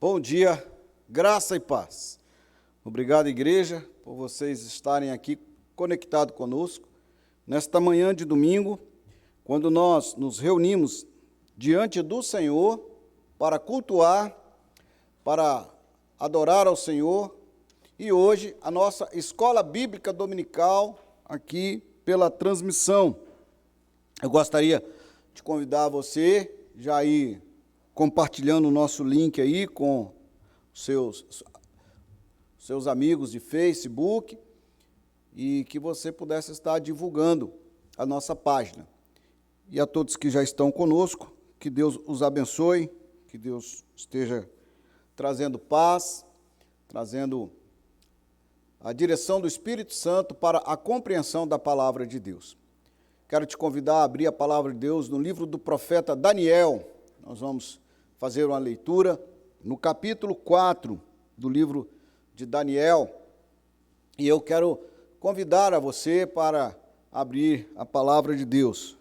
Bom dia, graça e paz. Obrigado, igreja, por vocês estarem aqui conectados conosco nesta manhã de domingo, quando nós nos reunimos diante do Senhor para cultuar, para adorar ao Senhor. E hoje a nossa escola bíblica dominical aqui pela transmissão. Eu gostaria de convidar você já ir compartilhando o nosso link aí com seus amigos de Facebook e que você pudesse estar divulgando a nossa página. E a todos que já estão conosco, que Deus os abençoe, que Deus esteja trazendo paz, trazendo a direção do Espírito Santo para a compreensão da palavra de Deus. Quero te convidar a abrir a palavra de Deus no livro do profeta Daniel. Nós vamos fazer uma leitura no capítulo 4 do livro de Daniel. E eu quero convidar a você para abrir a palavra de Deus.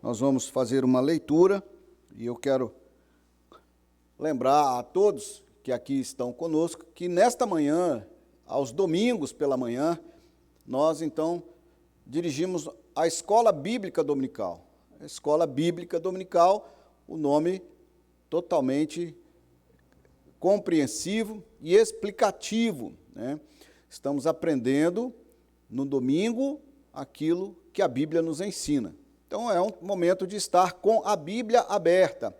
Nós vamos fazer uma leitura e eu quero lembrar a todos que aqui estão conosco que nesta manhã, aos domingos pela manhã, nós então dirigimos a Escola Bíblica Dominical. A Escola Bíblica Dominical, o nome totalmente compreensivo e explicativo, né? Estamos aprendendo no domingo aquilo que a Bíblia nos ensina. Então é um momento de estar com a Bíblia aberta.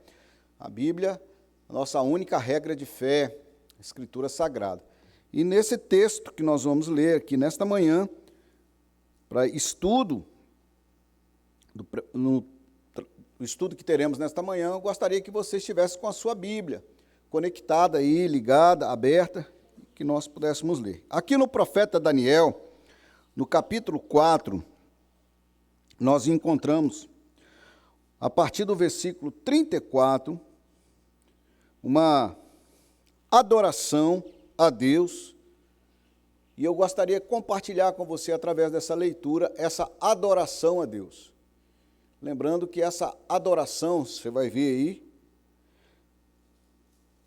A Bíblia, a nossa única regra de fé, a Escritura Sagrada. E nesse texto que nós vamos ler aqui nesta manhã, para estudo, no estudo que teremos nesta manhã, eu gostaria que você estivesse com a sua Bíblia conectada aí, ligada, aberta, que nós pudéssemos ler. Aqui no profeta Daniel, no capítulo 4, nós encontramos, a partir do versículo 34, uma adoração a Deus, e eu gostaria de compartilhar com você, através dessa leitura, essa adoração a Deus. Lembrando que essa adoração, você vai ver aí,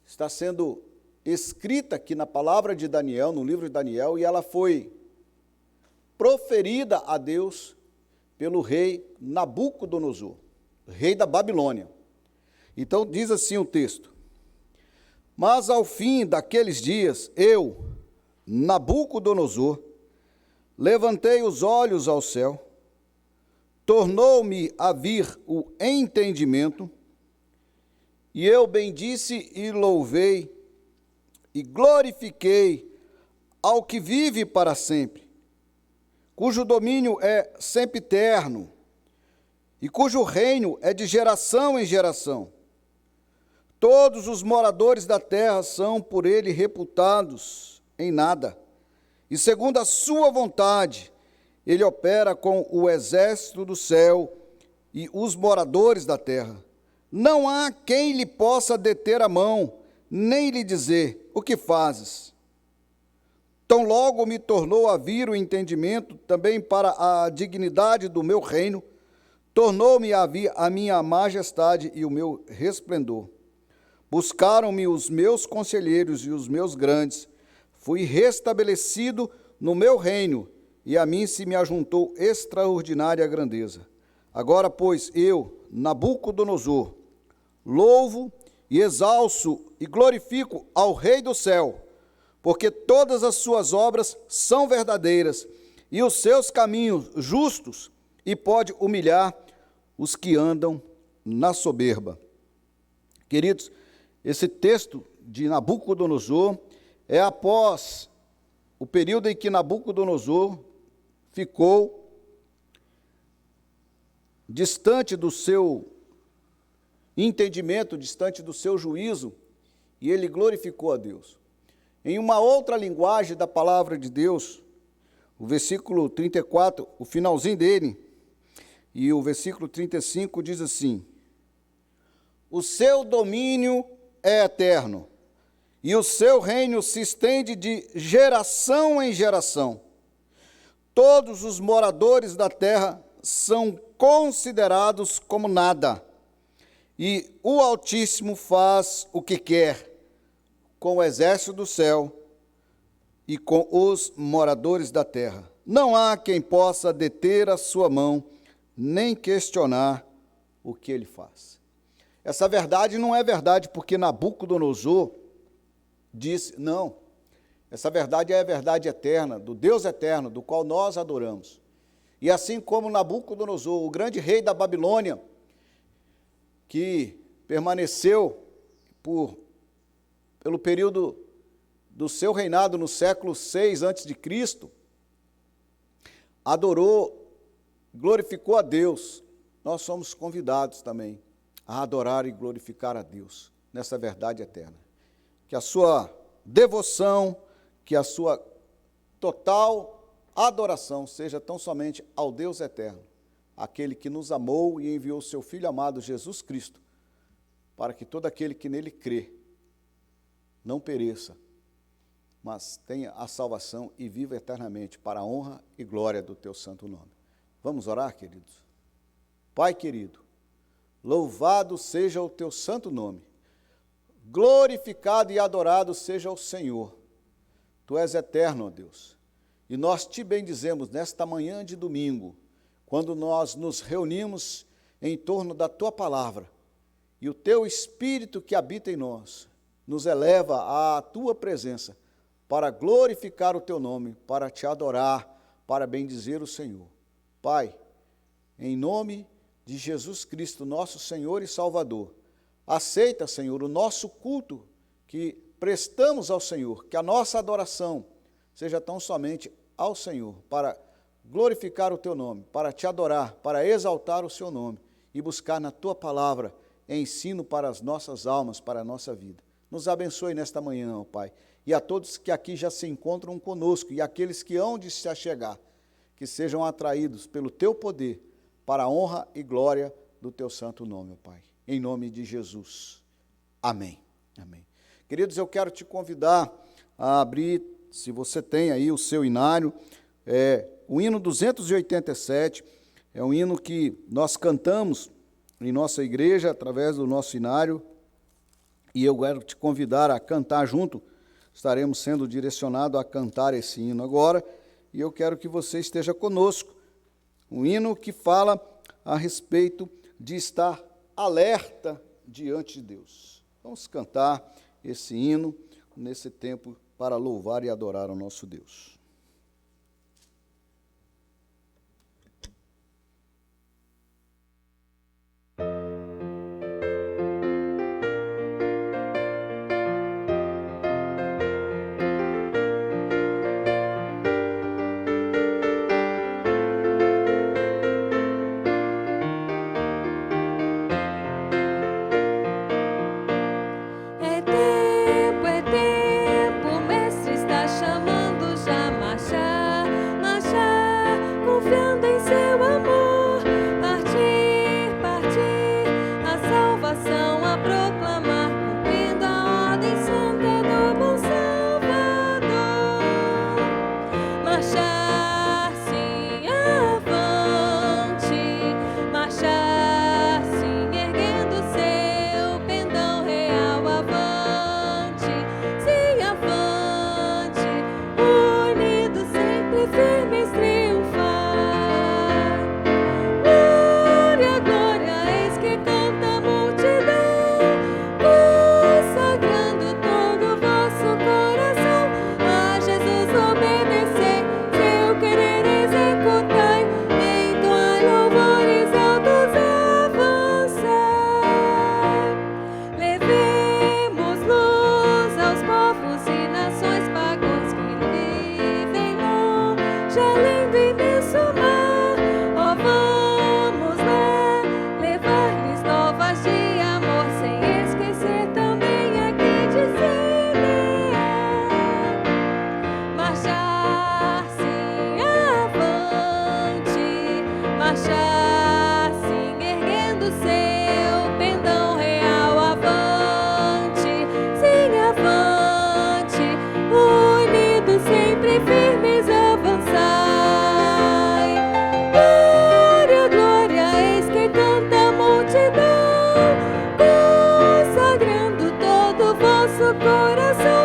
está sendo escrita aqui na palavra de Daniel, no livro de Daniel, e ela foi proferida a Deus pelo rei Nabucodonosor, rei da Babilônia. Então diz assim o texto: mas ao fim daqueles dias, eu, Nabucodonosor, levantei os olhos ao céu, tornou-me a vir o entendimento, e eu bendisse e louvei e glorifiquei ao que vive para sempre, cujo domínio é sempiterno e cujo reino é de geração em geração. Todos os moradores da terra são por ele reputados em nada, e segundo a sua vontade, ele opera com o exército do céu e os moradores da terra. Não há quem lhe possa deter a mão, nem lhe dizer: o que fazes? Tão logo me tornou a vir o entendimento, também para a dignidade do meu reino, tornou-me a vir a minha majestade e o meu resplendor. Buscaram-me os meus conselheiros e os meus grandes, fui restabelecido no meu reino, e a mim se me ajuntou extraordinária grandeza. Agora, pois, eu, Nabucodonosor, louvo e exalço e glorifico ao Rei do céu, porque todas as suas obras são verdadeiras, e os seus caminhos justos, e pode humilhar os que andam na soberba. Queridos, esse texto de Nabucodonosor é após o período em que Nabucodonosor ficou distante do seu entendimento, distante do seu juízo, e ele glorificou a Deus. Em uma outra linguagem da palavra de Deus, o versículo 34, o finalzinho dele, e o versículo 35 diz assim: o seu domínio é eterno, e o seu reino se estende de geração em geração. Todos os moradores da terra são considerados como nada, e o Altíssimo faz o que quer, com o exército do céu e com os moradores da terra. Não há quem possa deter a sua mão, nem questionar o que ele faz. Essa verdade não é verdade porque Nabucodonosor disse, não. Essa verdade é a verdade eterna, do Deus eterno, do qual nós adoramos. E assim como Nabucodonosor, o grande rei da Babilônia, que permaneceu pelo período do seu reinado no século 6 a.C., adorou, glorificou a Deus. Nós somos convidados também a adorar e glorificar a Deus nessa verdade eterna. Que a sua devoção, que a sua total adoração seja tão somente ao Deus eterno, aquele que nos amou e enviou o seu Filho amado Jesus Cristo, para que todo aquele que nele crê não pereça, mas tenha a salvação e viva eternamente para a honra e glória do teu santo nome. Vamos orar, queridos? Pai querido, louvado seja o teu santo nome, glorificado e adorado seja o Senhor. Tu és eterno, ó Deus, e nós te bendizemos nesta manhã de domingo, quando nós nos reunimos em torno da tua palavra, e o teu Espírito que habita em nós nos eleva à tua presença para glorificar o teu nome, para te adorar, para bendizer o Senhor. Pai, em nome de Jesus Cristo, nosso Senhor e Salvador, aceita, Senhor, o nosso culto que prestamos ao Senhor, que a nossa adoração seja tão somente ao Senhor, para glorificar o teu nome, para te adorar, para exaltar o seu nome e buscar na tua palavra ensino para as nossas almas, para a nossa vida. Nos abençoe nesta manhã, ó Pai, e a todos que aqui já se encontram conosco e aqueles que hão de se achegar, que sejam atraídos pelo teu poder para a honra e glória do teu santo nome, ó Pai. Em nome de Jesus. Amém. Amém. Queridos, eu quero te convidar a abrir, se você tem aí o seu inário, o hino 287, é um hino que nós cantamos em nossa igreja, através do nosso inário, e eu quero te convidar a cantar junto, estaremos sendo direcionados a cantar esse hino agora, e eu quero que você esteja conosco, um hino que fala a respeito de estar alerta diante de Deus. Vamos cantar esse hino nesse tempo para louvar e adorar ao nosso Deus. Coração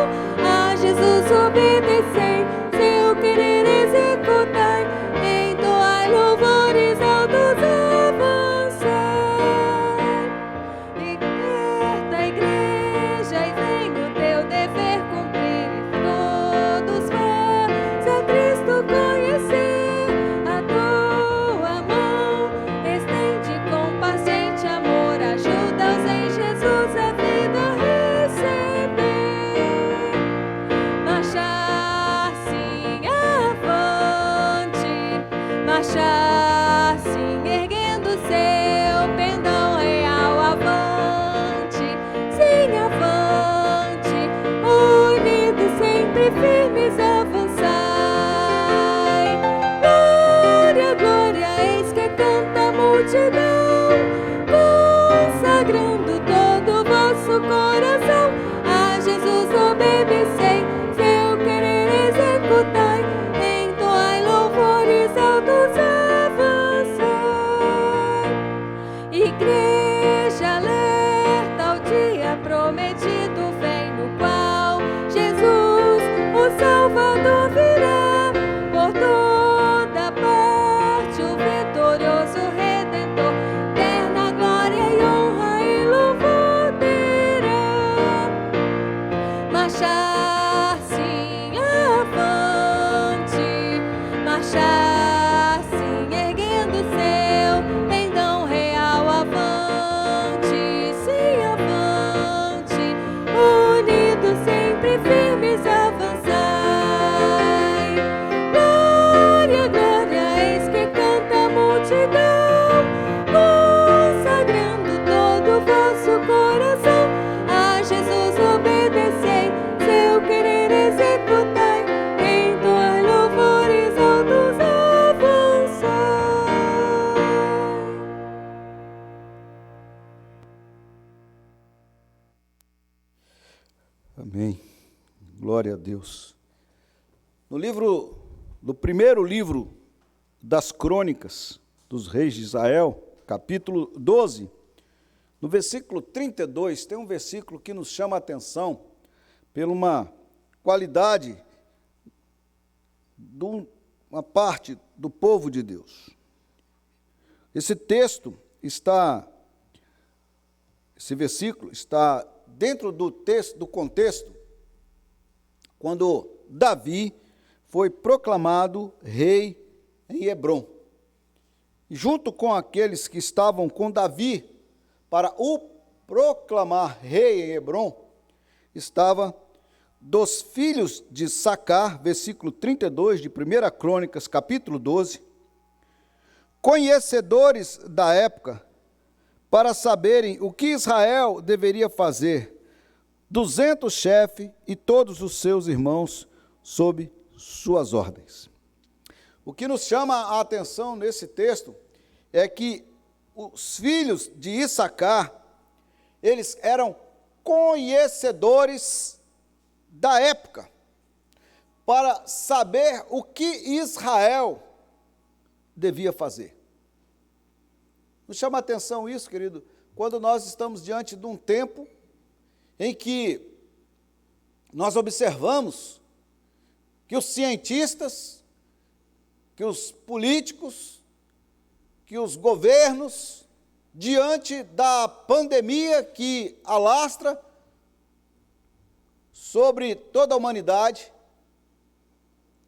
Amém. Glória a Deus. No primeiro livro das Crônicas dos Reis de Israel, capítulo 12, no versículo 32, tem um versículo que nos chama a atenção por uma qualidade de uma parte do povo de Deus. Esse versículo está dentro do texto, do contexto, quando Davi foi proclamado rei em Hebrom. E junto com aqueles que estavam com Davi para o proclamar rei em Hebrom, estava dos filhos de Sacar, versículo 32 de 1 Crônicas, capítulo 12, conhecedores da época, para saberem o que Israel deveria fazer, 200 chefes e todos os seus irmãos sob suas ordens. O que nos chama a atenção nesse texto é que os filhos de Issacar, eles eram conhecedores da época, para saber o que Israel devia fazer. Nos chama a atenção isso, querido, quando nós estamos diante de um tempo em que nós observamos que os cientistas, que os políticos, que os governos, diante da pandemia que alastra sobre toda a humanidade,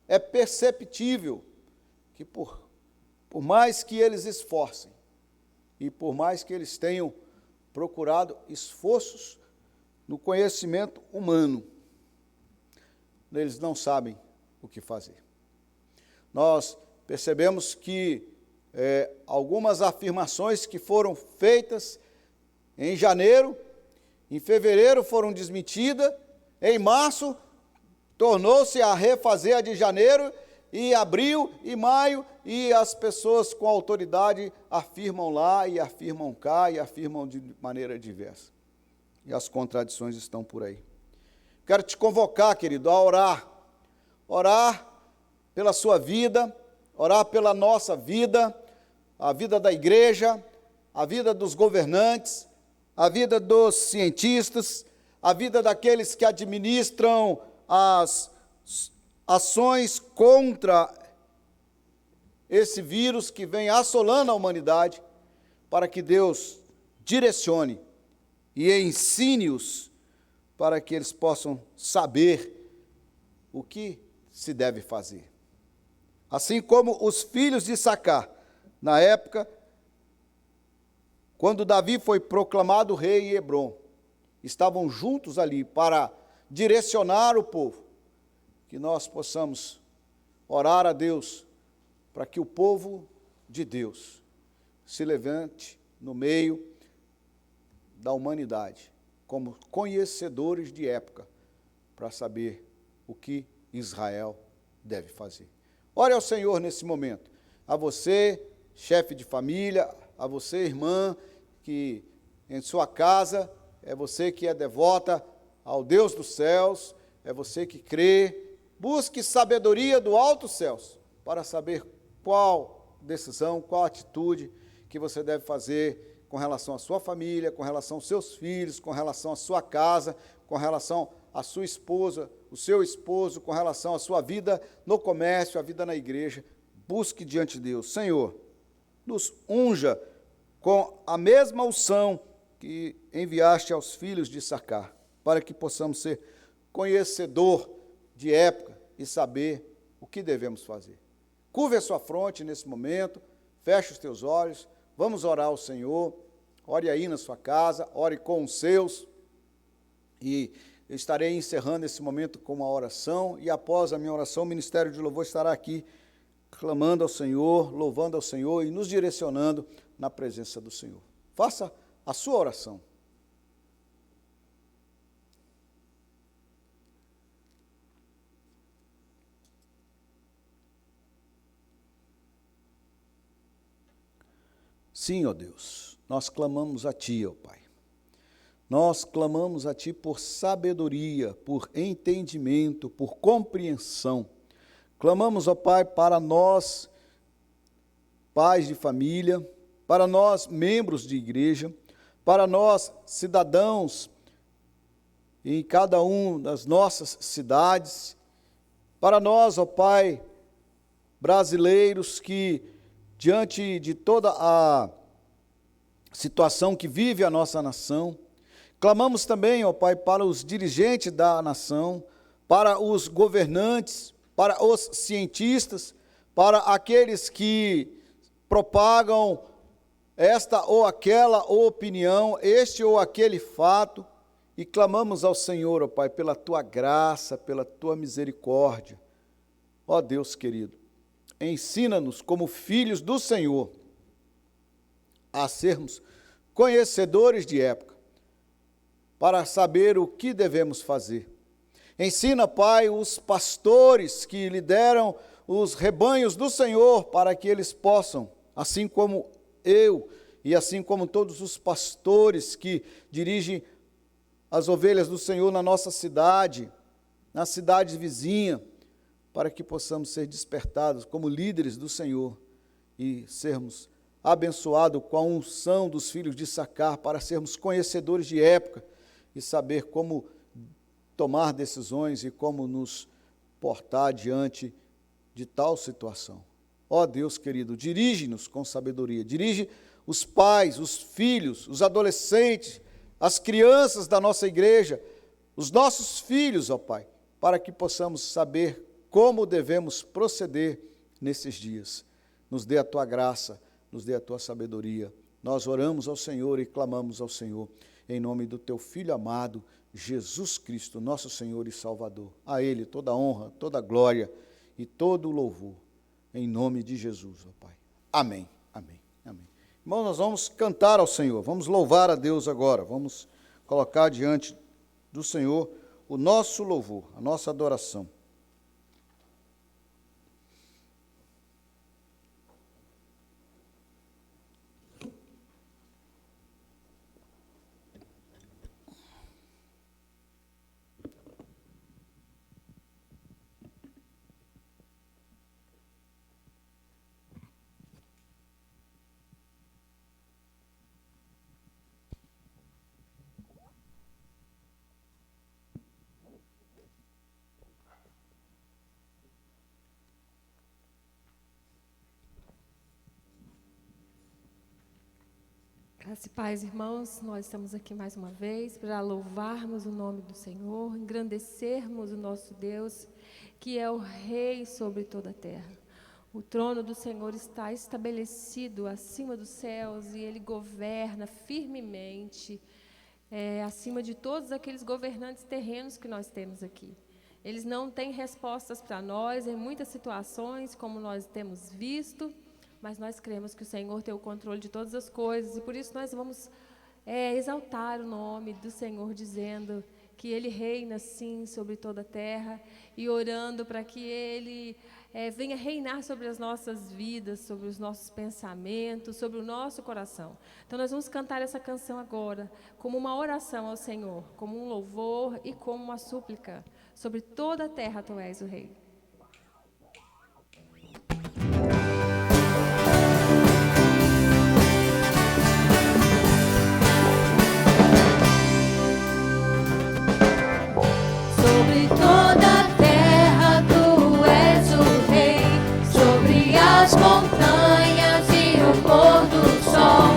é perceptível que por mais que eles esforcem e por mais que eles tenham procurado esforços no conhecimento humano, eles não sabem o que fazer. Nós percebemos que algumas afirmações que foram feitas em janeiro, em fevereiro foram desmentidas, em março tornou-se a refazer a de janeiro, e abril e maio, e as pessoas com autoridade afirmam lá e afirmam cá e afirmam de maneira diversa. E as contradições estão por aí. Quero te convocar, querido, a orar pela sua vida, orar pela nossa vida, a vida da igreja, a vida dos governantes, a vida dos cientistas, a vida daqueles que administram as ações contra esse vírus que vem assolando a humanidade, para que Deus direcione e ensine-os para que eles possam saber o que se deve fazer. Assim como os filhos de Sacar, na época, quando Davi foi proclamado rei em Hebrom, estavam juntos ali para direcionar o povo, que nós possamos orar a Deus para que o povo de Deus se levante no meio da humanidade, como conhecedores de época, para saber o que Israel deve fazer. Ore ao Senhor nesse momento, a você, chefe de família, a você, irmã, que em sua casa, é você que é devota ao Deus dos céus, é você que crê. Busque sabedoria do alto céus para saber qual decisão, qual atitude que você deve fazer com relação à sua família, com relação aos seus filhos, com relação à sua casa, com relação à sua esposa, o seu esposo, com relação à sua vida no comércio, a vida na igreja. Busque diante de Deus. Senhor, nos unja com a mesma unção que enviaste aos filhos de Sacar, para que possamos ser conhecedor de época e saber o que devemos fazer. Curve a sua fronte nesse momento, feche os teus olhos, vamos orar ao Senhor, ore aí na sua casa, ore com os seus, e eu estarei encerrando esse momento com uma oração, e após a minha oração, o Ministério de Louvor estará aqui, clamando ao Senhor, louvando ao Senhor e nos direcionando na presença do Senhor. Faça a sua oração. Sim, ó Deus, nós clamamos a Ti, ó Pai. Nós clamamos a Ti por sabedoria, por entendimento, por compreensão. Clamamos, ó Pai, para nós, pais de família, para nós, membros de igreja, para nós, cidadãos, em cada uma das nossas cidades, para nós, ó Pai, brasileiros que, diante de toda a situação que vive a nossa nação, clamamos também, ó Pai, para os dirigentes da nação, para os governantes, para os cientistas, para aqueles que propagam esta ou aquela opinião, este ou aquele fato, e clamamos ao Senhor, ó Pai, pela Tua graça, pela Tua misericórdia. Ó Deus querido, ensina-nos como filhos do Senhor a sermos conhecedores de época, para saber o que devemos fazer. Ensina, Pai, os pastores que lideram os rebanhos do Senhor, para que eles possam, assim como eu e assim como todos os pastores que dirigem as ovelhas do Senhor na nossa cidade, na cidade vizinha, para que possamos ser despertados como líderes do Senhor e sermos abençoados com a unção dos filhos de Issacar, para sermos conhecedores de época e saber como tomar decisões e como nos portar diante de tal situação. Ó Deus querido, dirige-nos com sabedoria, dirige os pais, os filhos, os adolescentes, as crianças da nossa igreja, os nossos filhos, ó Pai, para que possamos saber como devemos proceder nesses dias. Nos dê a Tua graça, nos dê a Tua sabedoria. Nós oramos ao Senhor e clamamos ao Senhor, em nome do Teu Filho amado, Jesus Cristo, nosso Senhor e Salvador. A Ele toda a honra, toda a glória e todo o louvor, em nome de Jesus, ó Pai. Amém, amém, amém. Irmãos, nós vamos cantar ao Senhor, vamos louvar a Deus agora, vamos colocar diante do Senhor o nosso louvor, a nossa adoração. Graças e paz, irmãos, nós estamos aqui mais uma vez para louvarmos o nome do Senhor, engrandecermos o nosso Deus, que é o Rei sobre toda a terra. O trono do Senhor está estabelecido acima dos céus e Ele governa firmemente, acima de todos aqueles governantes terrenos que nós temos aqui. Eles não têm respostas para nós em muitas situações, como nós temos visto, mas nós cremos que o Senhor tem o controle de todas as coisas, e por isso nós vamos exaltar o nome do Senhor, dizendo que Ele reina, sim, sobre toda a terra, e orando para que Ele venha reinar sobre as nossas vidas, sobre os nossos pensamentos, sobre o nosso coração. Então nós vamos cantar essa canção agora, como uma oração ao Senhor, como um louvor e como uma súplica. Sobre toda a terra Tu és o Rei. Sobre toda a terra Tu és o Rei, sobre as montanhas e o pôr do sol,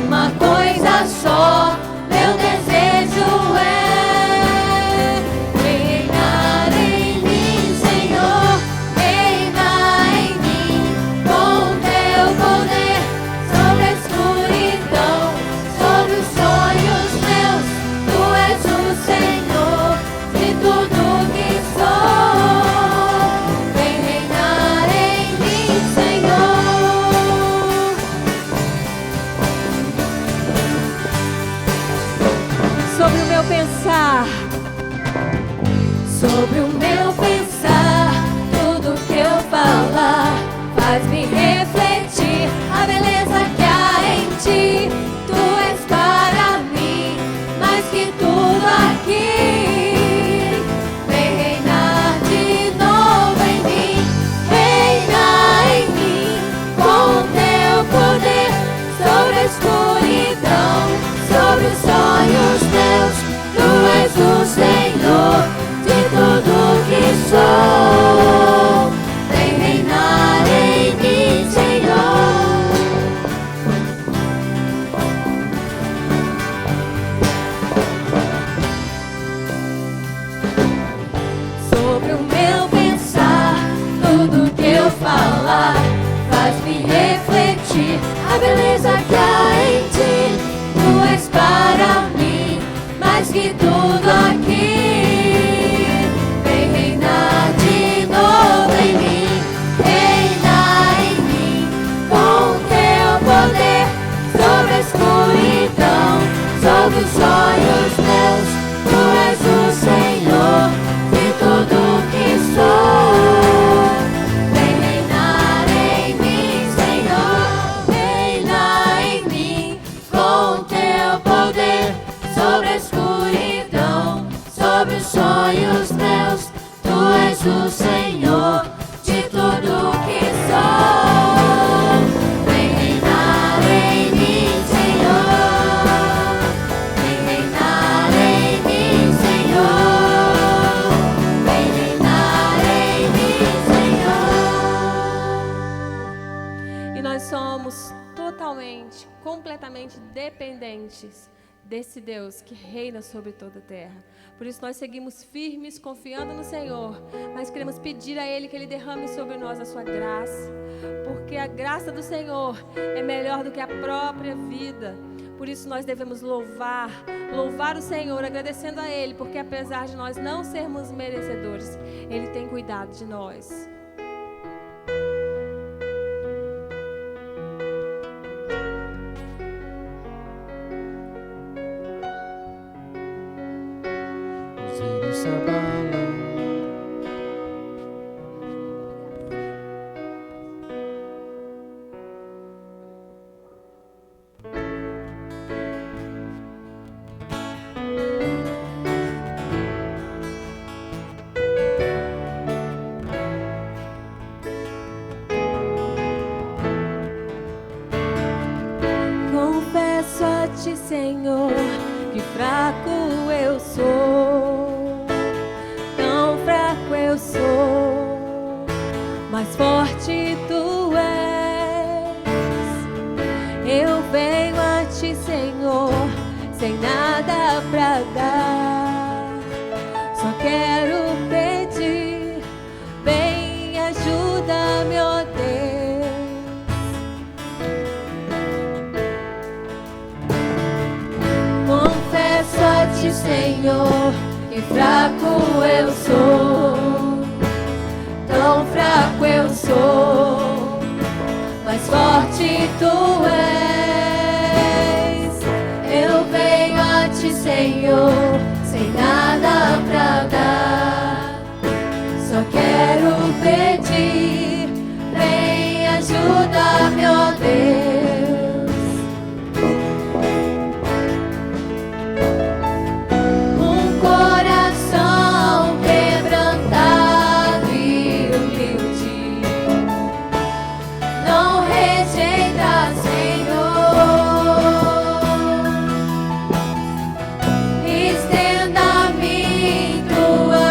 uma coisa só, meu desejo é reinar em mim, Senhor, reina em mim, com Teu poder, sobre a escuridão, sobre os sonhos meus, Tu és o Senhor de tudo que sou, vem reinar em mim, Senhor. Sobre o meu pensar, sobre o meu pensar, tudo que eu falar faz-me refletir a beleza que há em Ti. Tu és para mim mais que tudo aqui vem reinar de novo em mim. Reina em mim com teu poder sobre a escuridão, sobre os olhos meus. Tu és o Senhor de tudo que sou. Vem reinar em mim, Senhor. Reina em mim com teu poder sobre a escuridão, sobre os sonhos meus. Tu és o Senhor de tudo que sou. Vem reinar em mim, Senhor. Vem reinar em mim, Senhor. Vem reinar em mim, Senhor. E nós somos totalmente, completamente dependentes desse Deus que reina sobre toda a terra. Por isso nós seguimos firmes, confiando no Senhor, mas queremos pedir a Ele que Ele derrame sobre nós a sua graça, porque a graça do Senhor é melhor do que a própria vida. Por isso nós devemos louvar o Senhor, agradecendo a Ele, porque apesar de nós não sermos merecedores, Ele tem cuidado de nós. Os reinos se abalam. Confesso a ti, Senhor, que fraco eu sou, tão fraco eu sou, mas forte tu és. Eu venho a ti, Senhor, sem nada pra dar, só quero pedir, vem ajuda-me, ó Deus. Confesso a ti, Senhor, que fraco eu sou, tão fraco eu sou, mas forte tu és. Eu venho a ti, Senhor, sem nada pra dar, só quero pedir, vem ajuda-me, ó Deus. Coração quebrantado e humilde, não rejeita, Senhor. Estenda a mim tua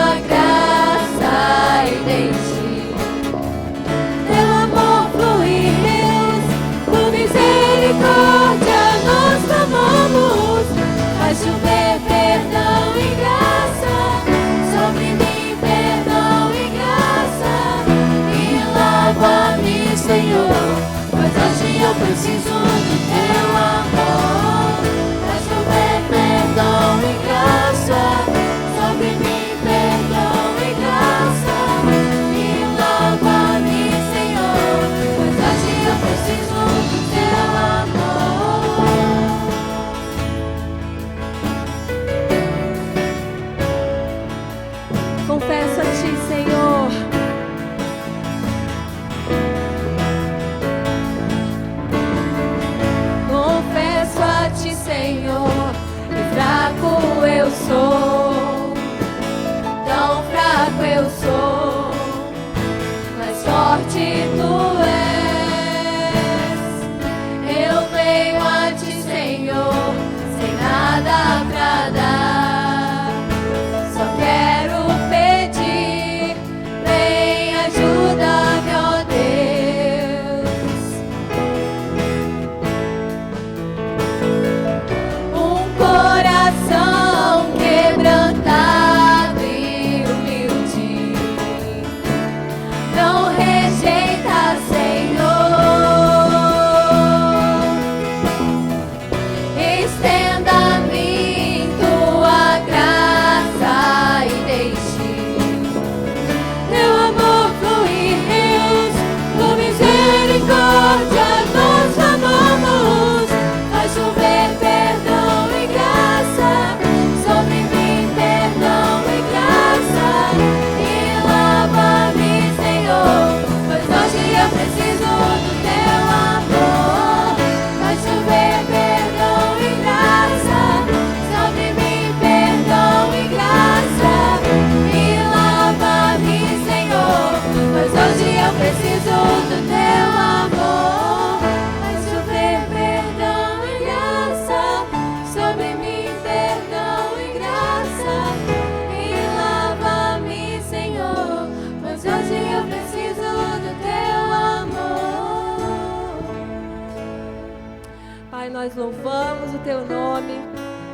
nós louvamos o Teu nome,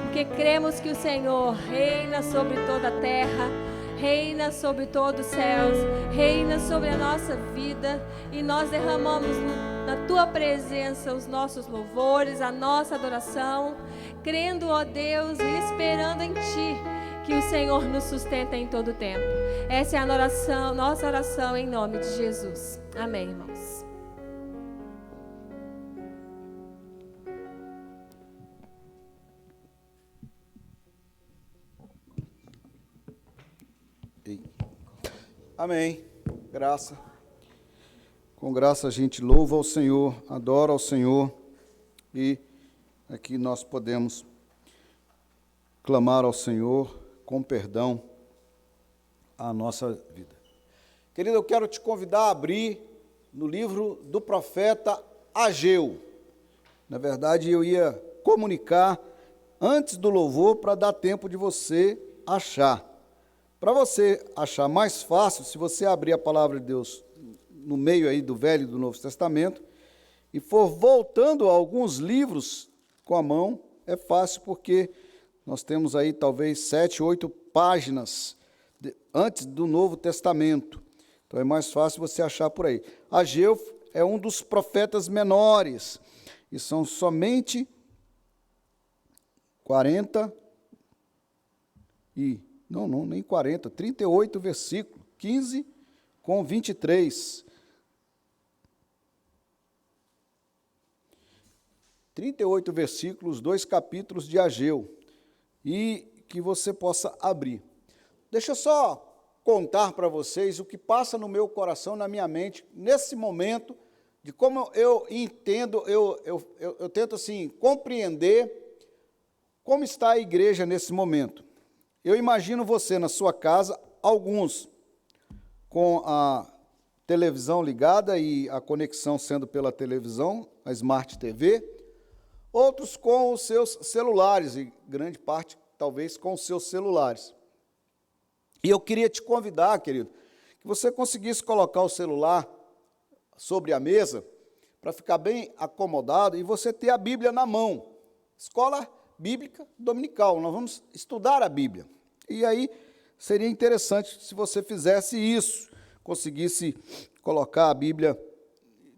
porque cremos que o Senhor reina sobre toda a terra, reina sobre todos os céus, reina sobre a nossa vida, e nós derramamos na Tua presença os nossos louvores, a nossa adoração, crendo, ó Deus, e esperando em Ti, que o Senhor nos sustenta em todo o tempo. Essa é a nossa oração em nome de Jesus. Amém, irmãos. Amém. Graça. Com graça a gente louva ao Senhor, adora ao Senhor, e aqui nós podemos clamar ao Senhor com perdão a nossa vida. Querido, eu quero te convidar a abrir no livro do profeta Ageu. Na verdade, eu ia comunicar antes do louvor para dar tempo de você achar. Para você achar mais fácil, se você abrir a palavra de Deus no meio aí do Velho e do Novo Testamento e for voltando a alguns livros com a mão, é fácil porque nós temos aí talvez 7, 8 páginas antes do Novo Testamento. Então é mais fácil você achar por aí. Ageu é um dos profetas menores e são somente 38 versículos, 15 com 23. 38 versículos, 2 capítulos de Ageu, e que você possa abrir. Deixa eu só contar para vocês o que passa no meu coração, na minha mente, nesse momento, de como eu entendo, eu tento assim, compreender como está a igreja nesse momento. Eu imagino você na sua casa, alguns com a televisão ligada e a conexão sendo pela televisão, a Smart TV, outros com os seus celulares, e grande parte talvez com os seus celulares. E eu queria te convidar, querido, que você conseguisse colocar o celular sobre a mesa, para ficar bem acomodado, e você ter a Bíblia na mão. Escola Bíblica Dominical, nós vamos estudar a Bíblia. E aí seria interessante se você fizesse isso, conseguisse colocar a Bíblia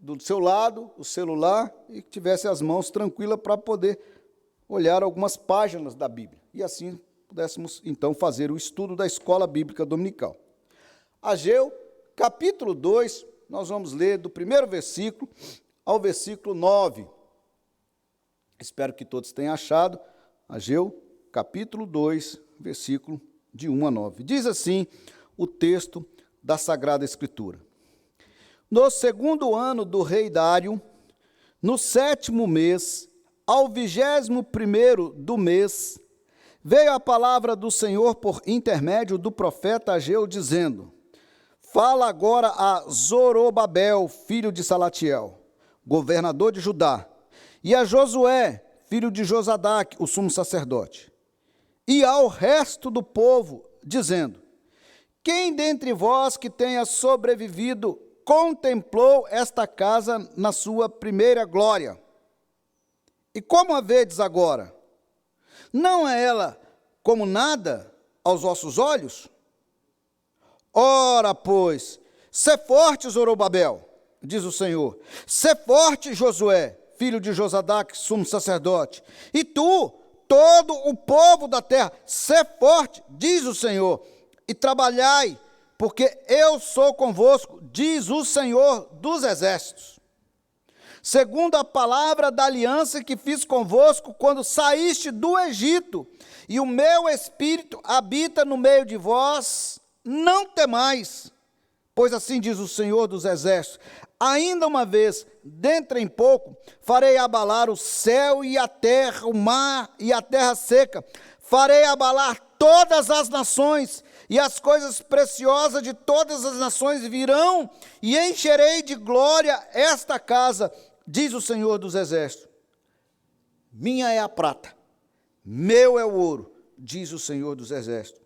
do seu lado, o celular, e tivesse as mãos tranquilas para poder olhar algumas páginas da Bíblia. E assim pudéssemos, então, fazer o estudo da Escola Bíblica Dominical. Ageu, capítulo 2, nós vamos ler do primeiro versículo ao versículo 9. Espero que todos tenham achado. Ageu, capítulo 2, versículo de 1 a 9. Diz assim o texto da Sagrada Escritura. No segundo ano do rei Dário, no 7º mês, ao 21º do mês, veio a palavra do Senhor por intermédio do profeta Ageu, dizendo: Fala agora a Zorobabel, filho de Salatiel, governador de Judá, e a Josué, filho de Josadaque, o sumo sacerdote, e ao resto do povo, dizendo: Quem dentre vós que tenha sobrevivido contemplou esta casa na sua primeira glória? E como a vedes agora? Não é ela como nada aos vossos olhos? Ora, pois, sê forte, Zorobabel, diz o Senhor, sê forte, Josué, filho de Josadaque, sumo sacerdote, e tu, todo o povo da terra, sê forte, diz o Senhor, e trabalhai, porque eu sou convosco, diz o Senhor dos exércitos. Segundo a palavra da aliança que fiz convosco quando saíste do Egito, e o meu espírito habita no meio de vós, não temais, pois assim diz o Senhor dos exércitos, ainda uma vez, dentro em pouco, farei abalar o céu e a terra, o mar e a terra seca, farei abalar todas as nações, e as coisas preciosas de todas as nações virão, e encherei de glória esta casa, diz o Senhor dos exércitos. Minha é a prata, meu é o ouro, diz o Senhor dos exércitos.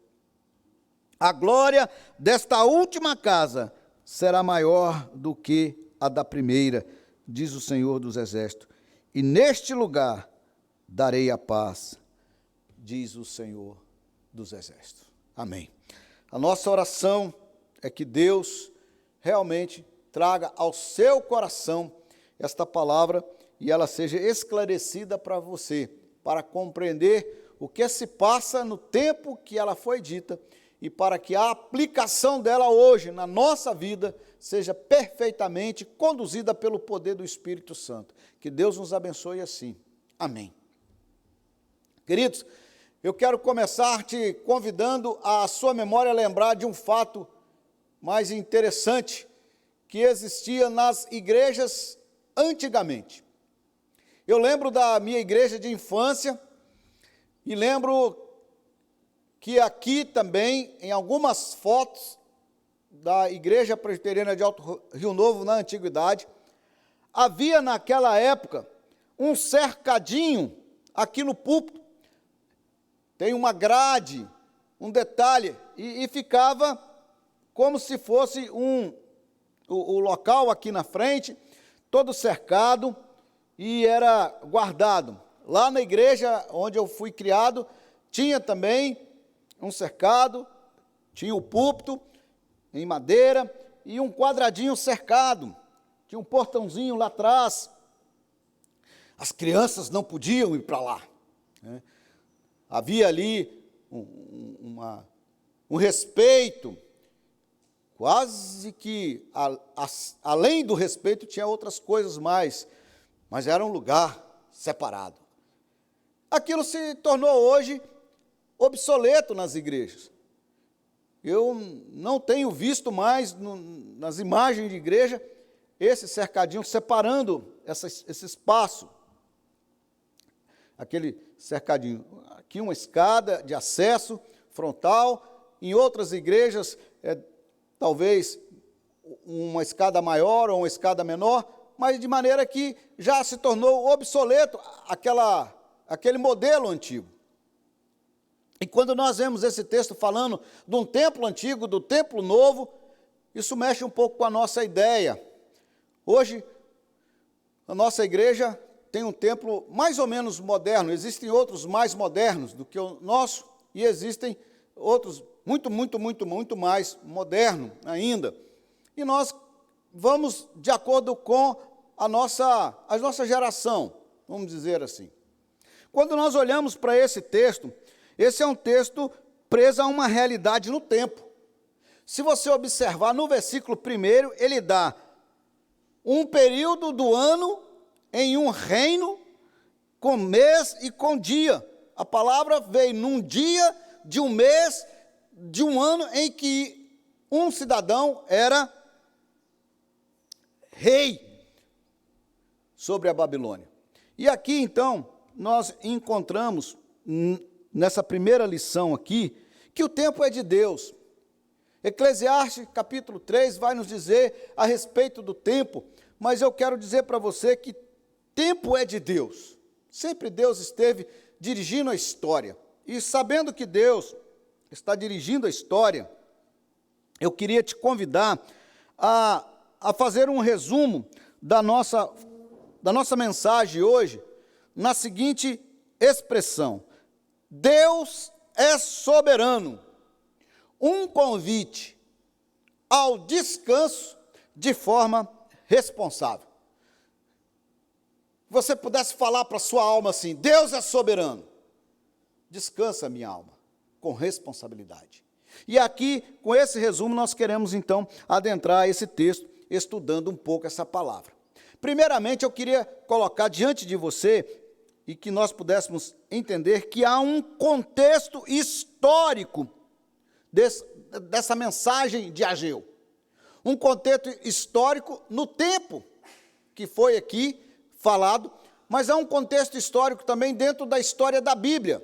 A glória desta última casa será maior do que a da primeira, diz o Senhor dos exércitos. e neste lugar darei a paz, diz o Senhor dos Exércitos. Amém. A nossa oração é que Deus realmente traga ao seu coração esta palavra e ela seja esclarecida para você, para compreender o que se passa no tempo que ela foi dita e para que a aplicação dela hoje na nossa vida seja perfeitamente conduzida pelo poder do Espírito Santo. Que Deus nos abençoe assim. Amém. Queridos, eu quero começar te convidando a sua memória a lembrar de um fato mais interessante que existia nas igrejas antigamente. Eu lembro da minha igreja de infância e lembro que aqui também, em algumas fotos da Igreja Presbiteriana de Alto Rio Novo, na antiguidade, havia naquela época um cercadinho aqui no púlpito, tem uma grade, um detalhe, e ficava como se fosse o local aqui na frente, todo cercado e era guardado. Lá na igreja onde eu fui criado, tinha também um cercado, tinha o púlpito em madeira e um quadradinho cercado, tinha um portãozinho lá atrás. As crianças não podiam ir para lá, né? Havia ali um respeito, quase que além do respeito tinha outras coisas mais, mas era um lugar separado. Aquilo se tornou hoje obsoleto nas igrejas. Eu não tenho visto mais nas imagens de igreja esse cercadinho separando esse espaço. Aquele cercadinho. Aqui uma escada de acesso frontal. Em outras igrejas, talvez uma escada maior ou uma escada menor, mas de maneira que já se tornou obsoleto aquele modelo antigo. E quando nós vemos esse texto falando de um templo antigo, do templo novo, isso mexe um pouco com a nossa ideia. Hoje, a nossa igreja tem um templo mais ou menos moderno, existem outros mais modernos do que o nosso, e existem outros muito mais modernos ainda. E nós vamos de acordo com a nossa geração, vamos dizer assim. Quando nós olhamos para esse texto, esse é um texto preso a uma realidade no tempo. Se você observar no versículo 1, ele dá um período do ano em um reino com mês e com dia. A palavra veio num dia de um mês, de um ano em que um cidadão era rei sobre a Babilônia. E aqui, então, nós encontramos nessa primeira lição aqui, que o tempo é de Deus. Eclesiastes, capítulo 3, vai nos dizer a respeito do tempo, mas eu quero dizer para você que tempo é de Deus. Sempre Deus esteve dirigindo a história. E sabendo que Deus está dirigindo a história, eu queria te convidar a fazer um resumo da nossa mensagem hoje, na seguinte expressão: Deus é soberano. Um convite ao descanso de forma responsável. Você pudesse falar para a sua alma assim: Deus é soberano. Descansa, minha alma, com responsabilidade. E aqui, com esse resumo, nós queremos então adentrar esse texto, estudando um pouco essa palavra. Primeiramente, eu queria colocar diante de você e que nós pudéssemos entender que há um contexto histórico dessa mensagem de Ageu. Um contexto histórico no tempo que foi aqui falado, mas há um contexto histórico também dentro da história da Bíblia.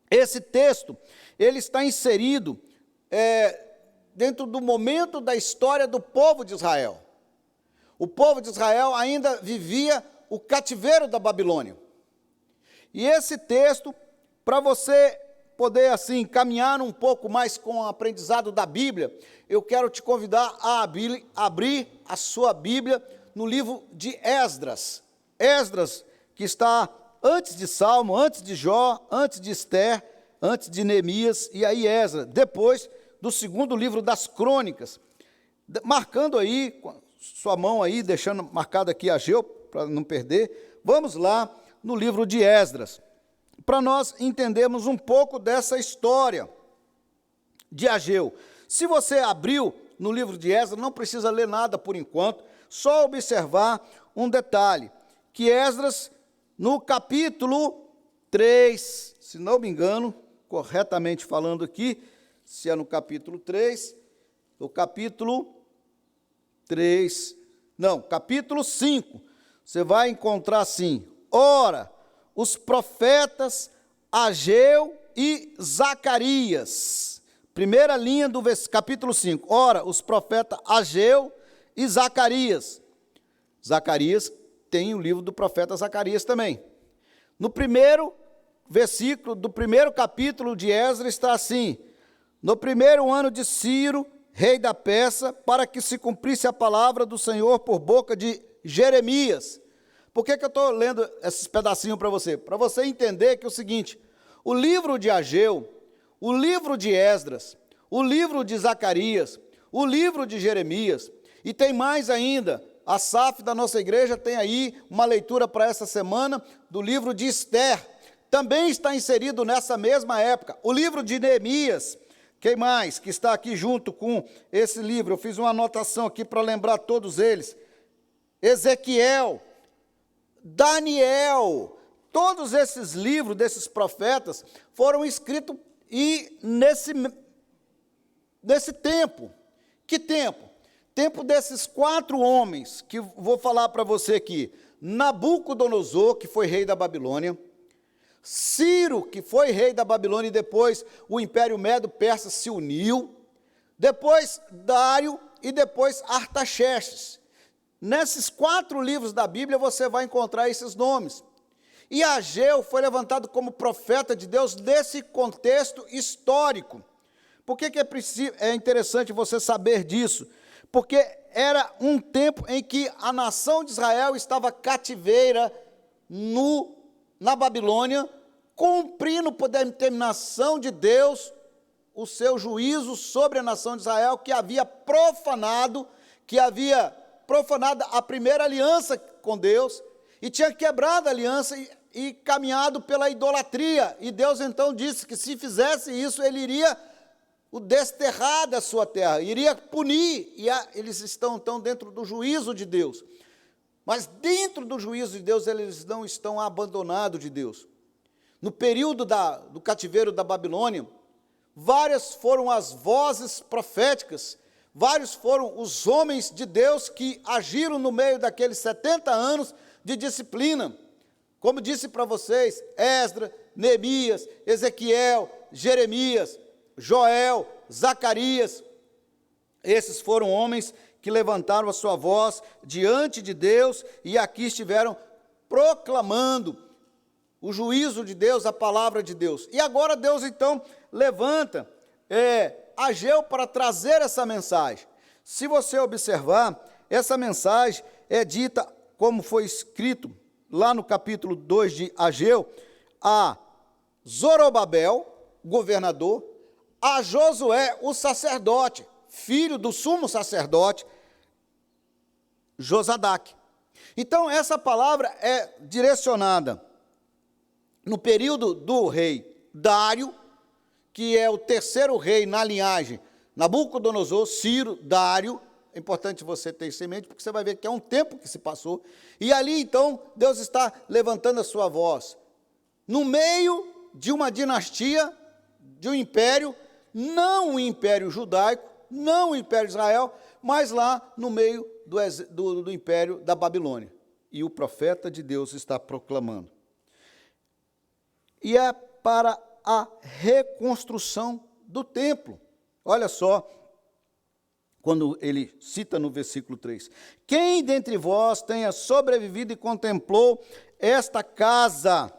Esse texto, ele está inserido dentro do momento da história do povo de Israel. O povo de Israel ainda vivia o cativeiro da Babilônia. E esse texto, para você poder assim caminhar um pouco mais com o aprendizado da Bíblia, eu quero te convidar a abrir a sua Bíblia no livro de Esdras. Esdras, que está antes de Salmo, antes de Jó, antes de Esther, antes de Neemias, e aí Esdras, depois do segundo livro das Crônicas. Marcando aí, com sua mão aí, deixando marcado aqui Ageu, para não perder, vamos lá no livro de Esdras, para nós entendermos um pouco dessa história de Ageu. Se você abriu no livro de Esdras, não precisa ler nada por enquanto, só observar um detalhe, que Esdras, no capítulo 3, se não me engano, corretamente falando aqui, se é no capítulo 3, o capítulo 3, não, capítulo 5, você vai encontrar assim: ora, os profetas Ageu e Zacarias. Primeira linha do capítulo 5. Ora, os profetas Ageu e Zacarias. Zacarias tem o livro do profeta Zacarias também. No primeiro versículo do primeiro capítulo de Esdras está assim: no primeiro ano de Ciro, rei da Pérsia, para que se cumprisse a palavra do Senhor por boca de Jeremias. Por que eu estou lendo esses pedacinhos para você? Para você entender que é o seguinte: o livro de Ageu, o livro de Esdras, o livro de Zacarias, o livro de Jeremias, e tem mais ainda, a SAF da nossa igreja tem aí uma leitura para essa semana do livro de Esther, também está inserido nessa mesma época. O livro de Neemias, quem mais que está aqui junto com esse livro? Eu fiz uma anotação aqui para lembrar todos eles. Ezequiel, Daniel, todos esses livros desses profetas foram escritos nesse tempo. Que tempo? Tempo desses 4 homens, que vou falar para você aqui. Nabucodonosor, que foi rei da Babilônia. Ciro, que foi rei da Babilônia, e depois o Império Medo-Persa se uniu. Depois Dário e depois Artaxerxes. Nesses 4 livros da Bíblia você vai encontrar esses nomes. E Ageu foi levantado como profeta de Deus nesse contexto histórico. Por que é interessante você saber disso? Porque era um tempo em que a nação de Israel estava cativeira na Babilônia, cumprindo por determinação de Deus o seu juízo sobre a nação de Israel, que havia profanado a primeira aliança com Deus, e tinha quebrado a aliança e caminhado pela idolatria. E Deus então disse que se fizesse isso, ele iria o desterrar da sua terra, iria punir, e eles estão então dentro do juízo de Deus. Mas dentro do juízo de Deus, eles não estão abandonados de Deus. No período do cativeiro da Babilônia, várias foram as vozes proféticas, vários foram os homens de Deus que agiram no meio daqueles 70 anos de disciplina. Como disse para vocês, Esdras, Neemias, Ezequiel, Jeremias, Joel, Zacarias, esses foram homens que levantaram a sua voz diante de Deus e aqui estiveram proclamando o juízo de Deus, a palavra de Deus. E agora Deus então levanta Ageu para trazer essa mensagem. Se você observar, essa mensagem é dita, como foi escrito lá no capítulo 2 de Ageu, a Zorobabel, governador, a Josué, o sacerdote, filho do sumo sacerdote, Josadaque. Então, essa palavra é direcionada no período do rei Dário, que é o terceiro rei na linhagem, Nabucodonosor, Ciro, Dário. É importante você ter isso em mente, porque você vai ver que é um tempo que se passou. E ali, então, Deus está levantando a sua voz. No meio de uma dinastia, de um império, não o império judaico, não o império de Israel, mas lá no meio do império da Babilônia. E o profeta de Deus está proclamando. E é para a reconstrução do templo. Olha só, quando ele cita no versículo 3. Quem dentre vós tenha sobrevivido e contemplou esta casa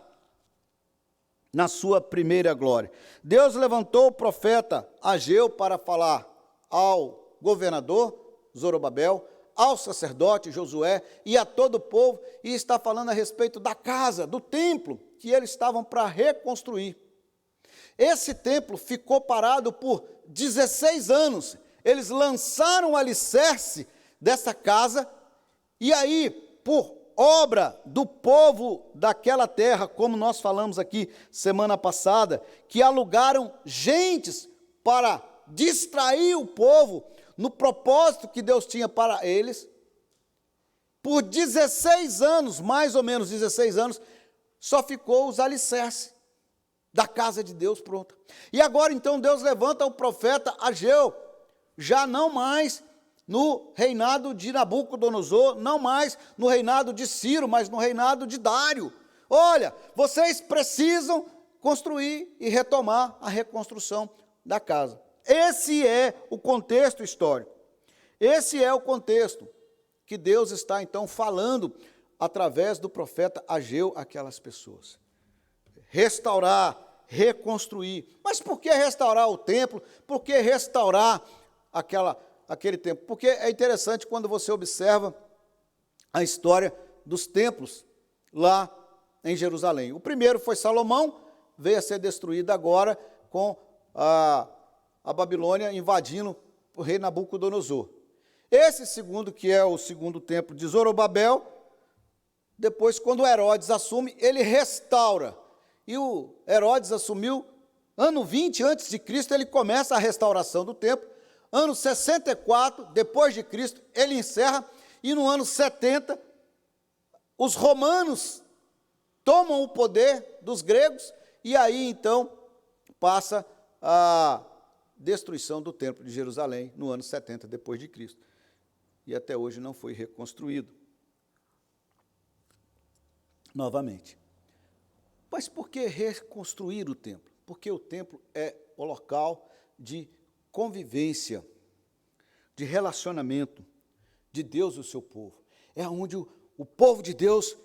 na sua primeira glória? Deus levantou o profeta Ageu para falar ao governador Zorobabel, ao sacerdote Josué e a todo o povo, e está falando a respeito da casa, do templo, que eles estavam para reconstruir. Esse templo ficou parado por 16 anos. Eles lançaram o alicerce dessa casa, e aí, por obra do povo daquela terra, como nós falamos aqui semana passada, que alugaram gentes para distrair o povo no propósito que Deus tinha para eles, por 16 anos, mais ou menos 16 anos, só ficou os alicerces da casa de Deus pronta. E agora então Deus levanta o profeta Ageu, já não mais no reinado de Nabucodonosor, não mais no reinado de Ciro, mas no reinado de Dário. Olha, vocês precisam construir e retomar a reconstrução da casa. Esse é o contexto histórico. Esse é o contexto que Deus está então falando através do profeta Ageu àquelas pessoas. Restaurar, reconstruir. Mas por que restaurar o templo? Por que restaurar aquele templo? Porque é interessante quando você observa a história dos templos lá em Jerusalém. O primeiro foi Salomão, veio a ser destruído agora com a Babilônia invadindo o rei Nabucodonosor. Esse segundo, que é o segundo templo de Zorobabel, depois, quando Herodes assume, ele restaura. E o Herodes assumiu, ano 20 a.C., ele começa a restauração do templo. Ano 64, depois de Cristo, ele encerra. E no ano 70, os romanos tomam o poder dos gregos. E aí, então, passa a destruição do templo de Jerusalém, no ano 70, depois de Cristo. E até hoje não foi reconstruído novamente. Mas por que reconstruir o templo? Porque o templo é o local de convivência, de relacionamento de Deus e o seu povo. É onde o povo de Deus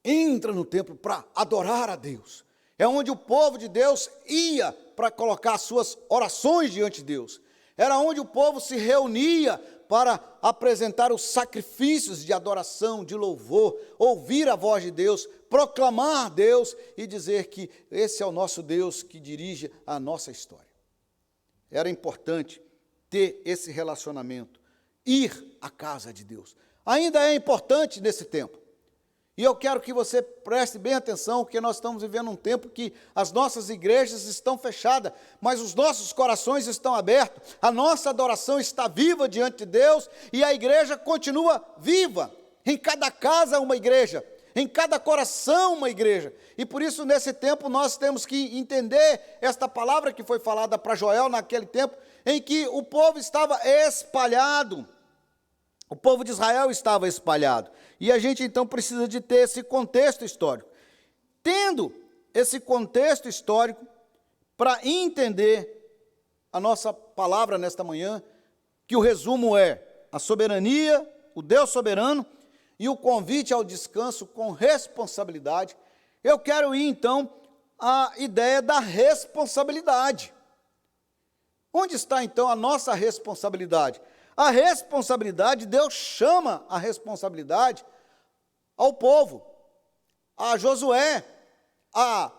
entra no templo para adorar a Deus. É onde o povo de Deus ia para colocar suas orações diante de Deus. Era onde o povo se reunia para apresentar os sacrifícios de adoração, de louvor, ouvir a voz de Deus, proclamar Deus e dizer que esse é o nosso Deus que dirige a nossa história. Era importante ter esse relacionamento, ir à casa de Deus. Ainda é importante nesse tempo. E eu quero que você preste bem atenção, porque nós estamos vivendo um tempo que as nossas igrejas estão fechadas, mas os nossos corações estão abertos, a nossa adoração está viva diante de Deus, e a igreja continua viva. Em cada casa uma igreja, em cada coração uma igreja. E por isso, nesse tempo, nós temos que entender esta palavra que foi falada para Joel naquele tempo, em que o povo estava espalhado. O povo de Israel estava espalhado. E a gente, então, precisa de ter esse contexto histórico. Tendo esse contexto histórico, para entender a nossa palavra nesta manhã, que o resumo é a soberania, o Deus soberano, e o convite ao descanso com responsabilidade, eu quero ir, então, à ideia da responsabilidade. Onde está, então, a nossa responsabilidade? A responsabilidade, Deus chama a responsabilidade ao povo, a Josué, a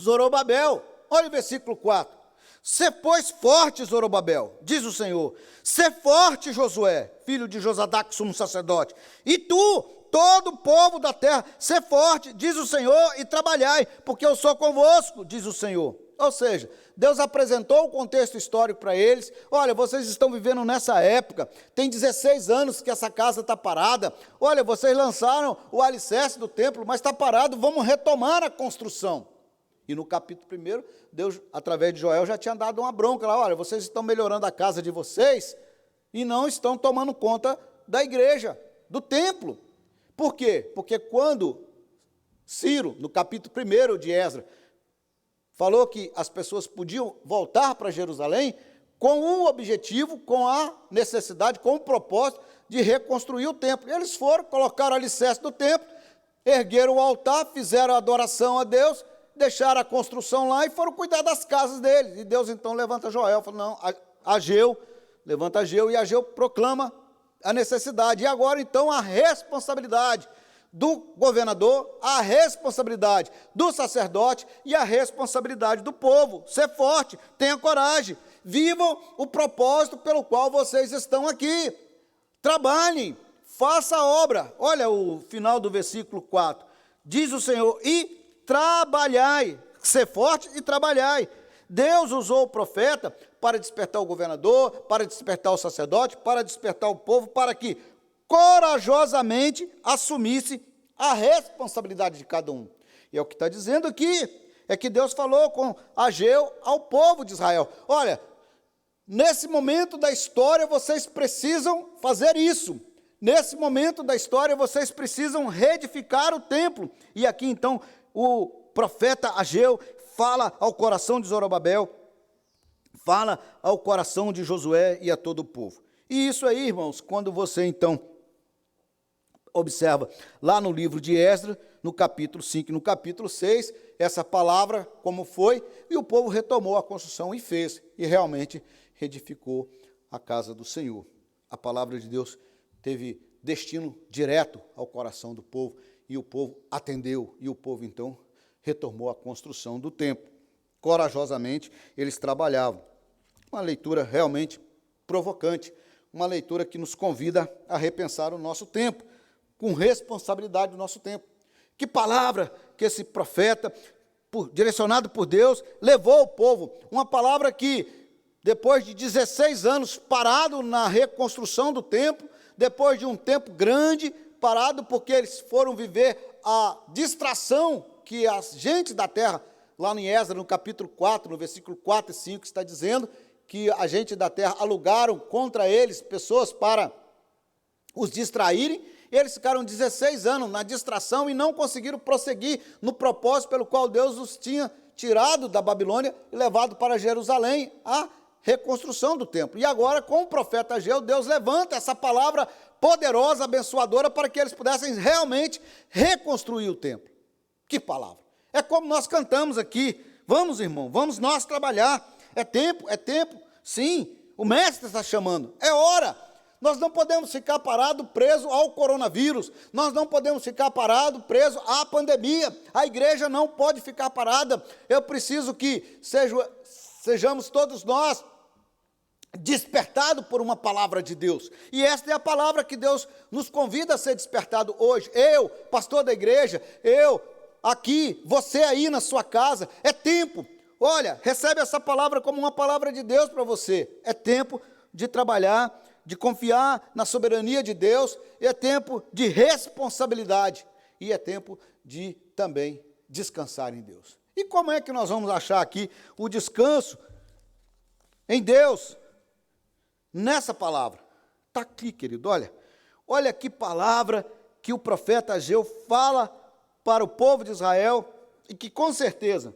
Zorobabel. Olha o versículo 4. Sê, pois, forte, Zorobabel, diz o Senhor. Sê forte, Josué, filho de Josadaque, sumo sacerdote. E tu, todo o povo da terra, sê forte, diz o Senhor, e trabalhai, porque eu sou convosco, diz o Senhor. Ou seja, Deus apresentou o contexto histórico para eles. Olha, vocês estão vivendo nessa época, tem 16 anos que essa casa está parada. Olha, vocês lançaram o alicerce do templo, mas está parado, vamos retomar a construção. E no capítulo 1, Deus, através de Joel, já tinha dado uma bronca lá. Olha, vocês estão melhorando a casa de vocês e não estão tomando conta da igreja, do templo. Por quê? Porque quando Ciro, no capítulo 1 de Esdras, falou que as pessoas podiam voltar para Jerusalém com um objetivo, com a necessidade, com o propósito de reconstruir o templo. Eles foram, colocaram o alicerce do templo, ergueram o altar, fizeram a adoração a Deus, deixaram a construção lá e foram cuidar das casas deles. E Deus então levanta Joel, fala, não, Ageu, levanta Ageu, e Ageu proclama a necessidade. E agora, então, a responsabilidade do governador, a responsabilidade do sacerdote e a responsabilidade do povo. Ser forte, tenha coragem, vivam o propósito pelo qual vocês estão aqui. Trabalhem, faça a obra. Olha o final do versículo 4. Diz o Senhor, e trabalhai, ser forte e trabalhai. Deus usou o profeta para despertar o governador, para despertar o sacerdote, para despertar o povo, para que corajosamente assumisse a responsabilidade de cada um. E é o que está dizendo aqui, é que Deus falou com Ageu ao povo de Israel. Olha, nesse momento da história vocês precisam fazer isso. Nesse momento da história vocês precisam reedificar o templo. E aqui então o profeta Ageu fala ao coração de Zorobabel, fala ao coração de Josué e a todo o povo. E isso aí, irmãos, quando você então observa lá no livro de Esdras, no capítulo 5 e no capítulo 6, essa palavra como foi, e o povo retomou a construção e fez, e realmente reedificou a casa do Senhor. A palavra de Deus teve destino direto ao coração do povo, e o povo atendeu, e o povo então retomou a construção do templo. Corajosamente eles trabalhavam. Uma leitura realmente provocante, uma leitura que nos convida a repensar o nosso tempo, com responsabilidade do nosso tempo. Que palavra que esse profeta, direcionado por Deus, levou ao povo. Uma palavra que, depois de 16 anos parado na reconstrução do templo, depois de um tempo grande parado, porque eles foram viver a distração que as gentes da terra, lá em Esdras, no capítulo 4, no versículo 4 e 5, está dizendo que a gente da terra alugaram contra eles pessoas para os distraírem. Eles ficaram 16 anos na distração e não conseguiram prosseguir no propósito pelo qual Deus os tinha tirado da Babilônia e levado para Jerusalém, a reconstrução do templo. E agora, com o profeta Ageu, Deus levanta essa palavra poderosa, abençoadora, para que eles pudessem realmente reconstruir o templo. Que palavra! É como nós cantamos aqui. Vamos, irmão, vamos nós trabalhar. É tempo, sim, o mestre está chamando, é hora. Nós não podemos ficar parados, presos ao coronavírus. Nós não podemos ficar parados, presos à pandemia. A igreja não pode ficar parada. Eu preciso que sejamos todos nós despertados por uma palavra de Deus. E esta é a palavra que Deus nos convida a ser despertado hoje. Eu, pastor da igreja, eu aqui, você aí na sua casa. É tempo. Olha, recebe essa palavra como uma palavra de Deus para você. É tempo de trabalhar, de confiar na soberania de Deus, é tempo de responsabilidade, e é tempo de também descansar em Deus. E como é que nós vamos achar aqui o descanso em Deus? Nessa palavra. Está aqui, querido, olha que palavra que o profeta Ageu fala para o povo de Israel, e que com certeza,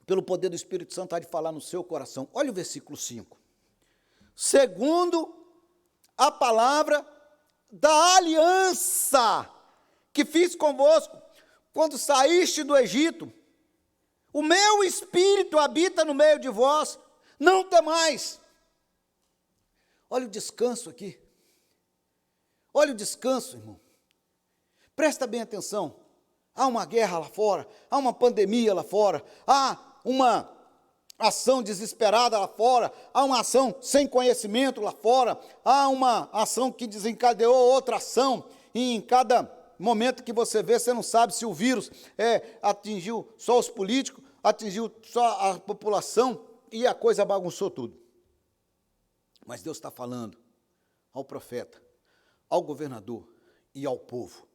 pelo poder do Espírito Santo, há de falar no seu coração. Olha o versículo 5. Segundo a palavra da aliança que fiz convosco, quando saíste do Egito, o meu Espírito habita no meio de vós, não temais. Olha o descanso aqui, olha o descanso, irmão, presta bem atenção, há uma guerra lá fora, há uma pandemia lá fora, há uma ação desesperada lá fora, há uma ação sem conhecimento lá fora, há uma ação que desencadeou outra ação, e em cada momento que você vê, você não sabe se o vírus atingiu só os políticos, atingiu só a população, e a coisa bagunçou tudo. Mas Deus está falando ao profeta, ao governador e ao povo.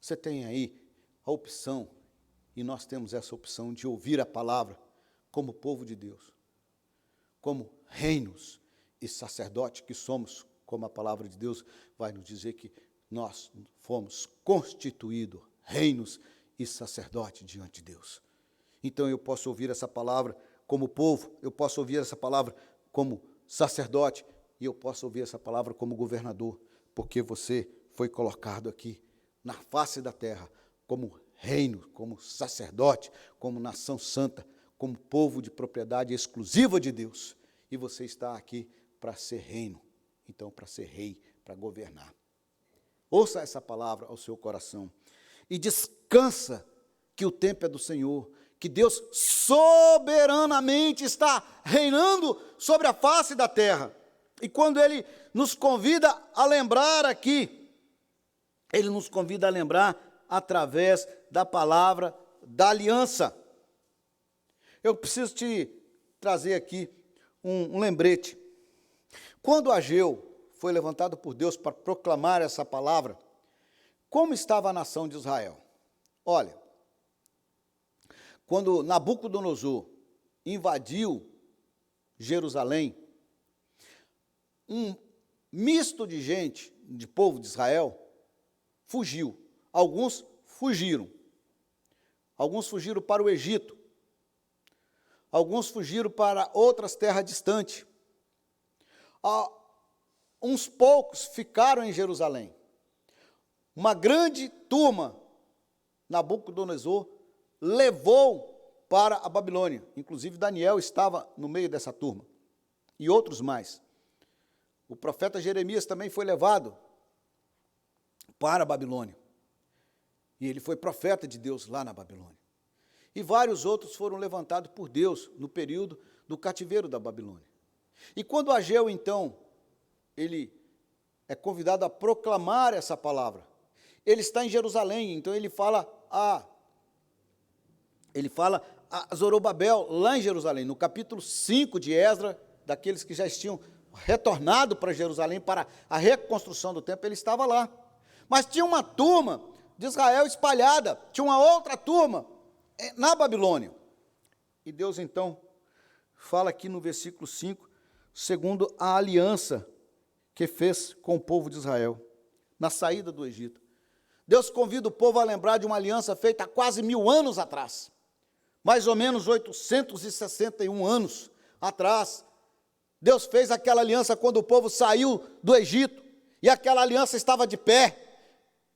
Você tem aí a opção, e nós temos essa opção de ouvir a palavra, como povo de Deus, como reinos e sacerdotes que somos, como a palavra de Deus vai nos dizer que nós fomos constituídos reinos e sacerdotes diante de Deus. Então eu posso ouvir essa palavra como povo, eu posso ouvir essa palavra como sacerdote, e eu posso ouvir essa palavra como governador, porque você foi colocado aqui na face da terra como reino, como sacerdote, como nação santa, como povo de propriedade exclusiva de Deus, e você está aqui para ser reino então para ser rei, para governar. Ouça essa palavra ao seu coração e descansa que o tempo é do Senhor, que Deus soberanamente está reinando sobre a face da terra. E quando Ele nos convida a lembrar aqui, Ele nos convida a lembrar através da palavra da aliança. Eu preciso te trazer aqui um lembrete. Quando Ageu foi levantado por Deus para proclamar essa palavra, como estava a nação de Israel? Olha, quando Nabucodonosor invadiu Jerusalém, um misto de gente, de povo de Israel, fugiu. Alguns fugiram. Alguns fugiram para o Egito. Alguns fugiram para outras terras distantes. Uns poucos ficaram em Jerusalém. Uma grande turma, Nabucodonosor levou para a Babilônia. Inclusive Daniel estava no meio dessa turma. E outros mais. O profeta Jeremias também foi levado para a Babilônia. E ele foi profeta de Deus lá na Babilônia. E vários outros foram levantados por Deus no período do cativeiro da Babilônia. E quando Ageu, então, ele é convidado a proclamar essa palavra, ele está em Jerusalém, então ele fala a Zorobabel, lá em Jerusalém, no capítulo 5 de Esdras, daqueles que já tinham retornado para Jerusalém para a reconstrução do templo, ele estava lá. Mas tinha uma turma de Israel espalhada, tinha uma outra turma na Babilônia. E Deus, então, fala aqui no versículo 5, segundo a aliança que fez com o povo de Israel, na saída do Egito. Deus convida o povo a lembrar de uma aliança feita há quase 1000 anos atrás, mais ou menos 861 anos atrás. Deus fez aquela aliança quando o povo saiu do Egito, e aquela aliança estava de pé.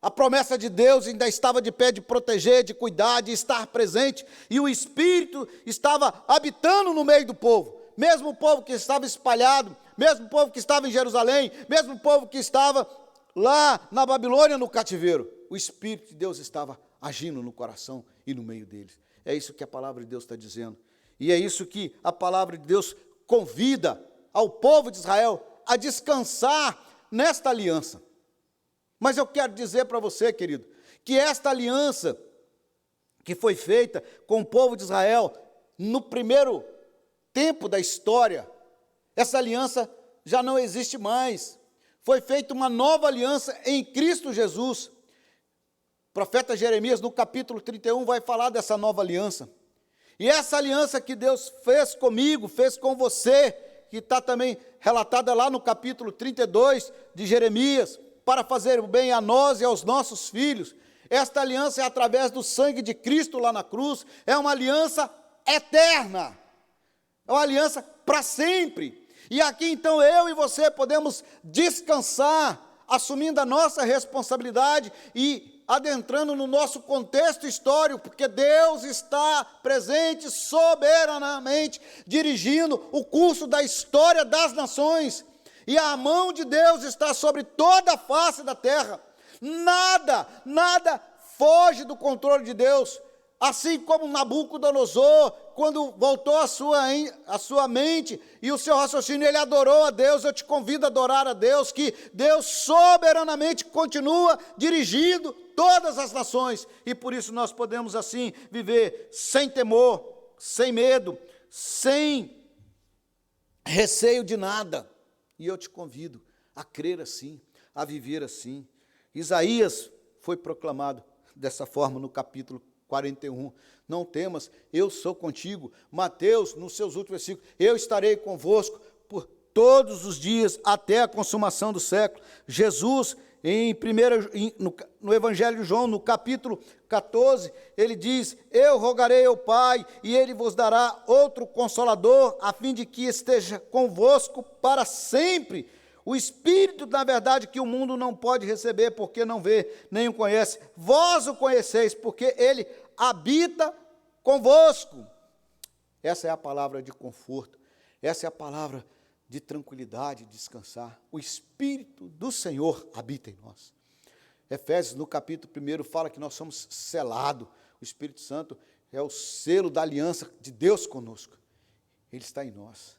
A promessa de Deus ainda estava de pé, de proteger, de cuidar, de estar presente, e o Espírito estava habitando no meio do povo. Mesmo o povo que estava espalhado, mesmo o povo que estava em Jerusalém, mesmo o povo que estava lá na Babilônia no cativeiro, o Espírito de Deus estava agindo no coração e no meio deles. É isso que a palavra de Deus está dizendo. E é isso que a palavra de Deus convida ao povo de Israel a descansar nesta aliança. Mas eu quero dizer para você, querido, que esta aliança que foi feita com o povo de Israel no primeiro tempo da história, essa aliança já não existe mais. Foi feita uma nova aliança em Cristo Jesus. O profeta Jeremias, no capítulo 31, vai falar dessa nova aliança. E essa aliança que Deus fez comigo, fez com você, que está também relatada lá no capítulo 32 de Jeremias, para fazer o bem a nós e aos nossos filhos. Esta aliança é através do sangue de Cristo lá na cruz, é uma aliança eterna, é uma aliança para sempre. E aqui então eu e você podemos descansar, assumindo a nossa responsabilidade e adentrando no nosso contexto histórico, porque Deus está presente soberanamente, dirigindo o curso da história das nações, e a mão de Deus está sobre toda a face da terra. Nada foge do controle de Deus. Assim como Nabucodonosor, quando voltou a sua mente e o seu raciocínio, ele adorou a Deus. Eu te convido a adorar a Deus, que Deus soberanamente continua dirigindo todas as nações, e por isso nós podemos assim viver sem temor, sem medo, sem receio de nada. E eu te convido a crer assim, a viver assim. Isaías foi proclamado dessa forma no capítulo 41. Não temas, eu sou contigo. Mateus, nos seus últimos versículos, eu estarei convosco por todos os dias até a consumação do século. Jesus, no Evangelho de João, no capítulo 14, ele diz: eu rogarei ao Pai, e ele vos dará outro Consolador, a fim de que esteja convosco para sempre. O Espírito, na verdade, que o mundo não pode receber, porque não vê, nem o conhece. Vós o conheceis, porque ele habita convosco. Essa é a palavra de conforto, essa é a palavra de tranquilidade, de descansar. O Espírito do Senhor habita em nós. Efésios, no capítulo 1, fala que nós somos selados. O Espírito Santo é o selo da aliança de Deus conosco. Ele está em nós.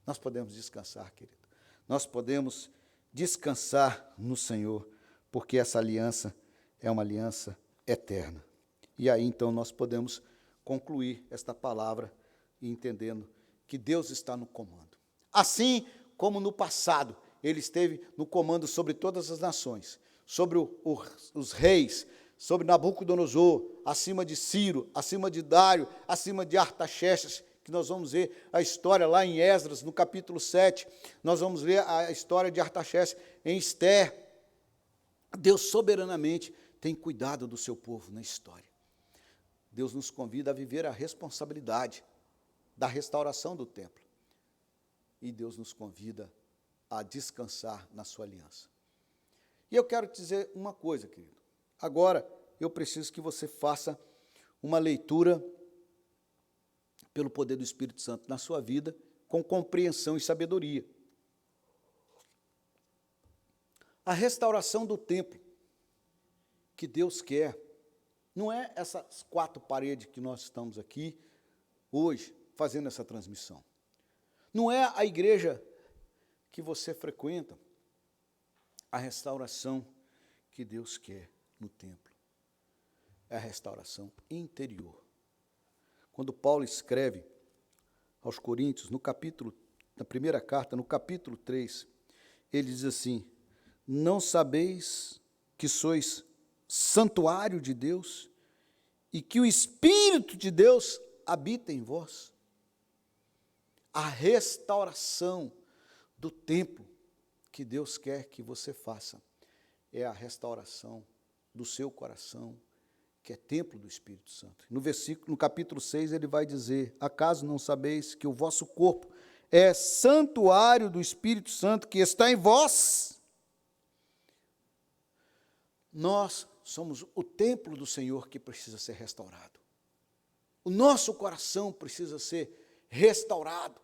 Nós podemos descansar, querido. Nós podemos descansar no Senhor, porque essa aliança é uma aliança eterna. E aí, então, nós podemos concluir esta palavra entendendo que Deus está no comando. Assim como no passado, Ele esteve no comando sobre todas as nações, sobre os reis, sobre Nabucodonosor, acima de Ciro, acima de Dário, acima de Artaxerxes, que nós vamos ver a história lá em Esdras, no capítulo 7, nós vamos ver a história de Artaxerxes em Esther. Deus soberanamente tem cuidado do seu povo na história. Deus nos convida a viver a responsabilidade da restauração do templo. E Deus nos convida a descansar na sua aliança. E eu quero te dizer uma coisa, querido. Agora, eu preciso que você faça uma leitura pelo poder do Espírito Santo na sua vida, com compreensão e sabedoria. A restauração do templo que Deus quer, não é essas 4 paredes que nós estamos aqui hoje fazendo essa transmissão. Não é a igreja que você frequenta. A restauração que Deus quer no templo é a restauração interior. Quando Paulo escreve aos Coríntios, na primeira carta, no capítulo 3, ele diz assim: não sabeis que sois santuário de Deus e que o Espírito de Deus habita em vós? A restauração do templo que Deus quer que você faça é a restauração do seu coração, que é templo do Espírito Santo. No capítulo 6, ele vai dizer: acaso não sabeis que o vosso corpo é santuário do Espírito Santo que está em vós? Nós somos o templo do Senhor que precisa ser restaurado. O nosso coração precisa ser restaurado.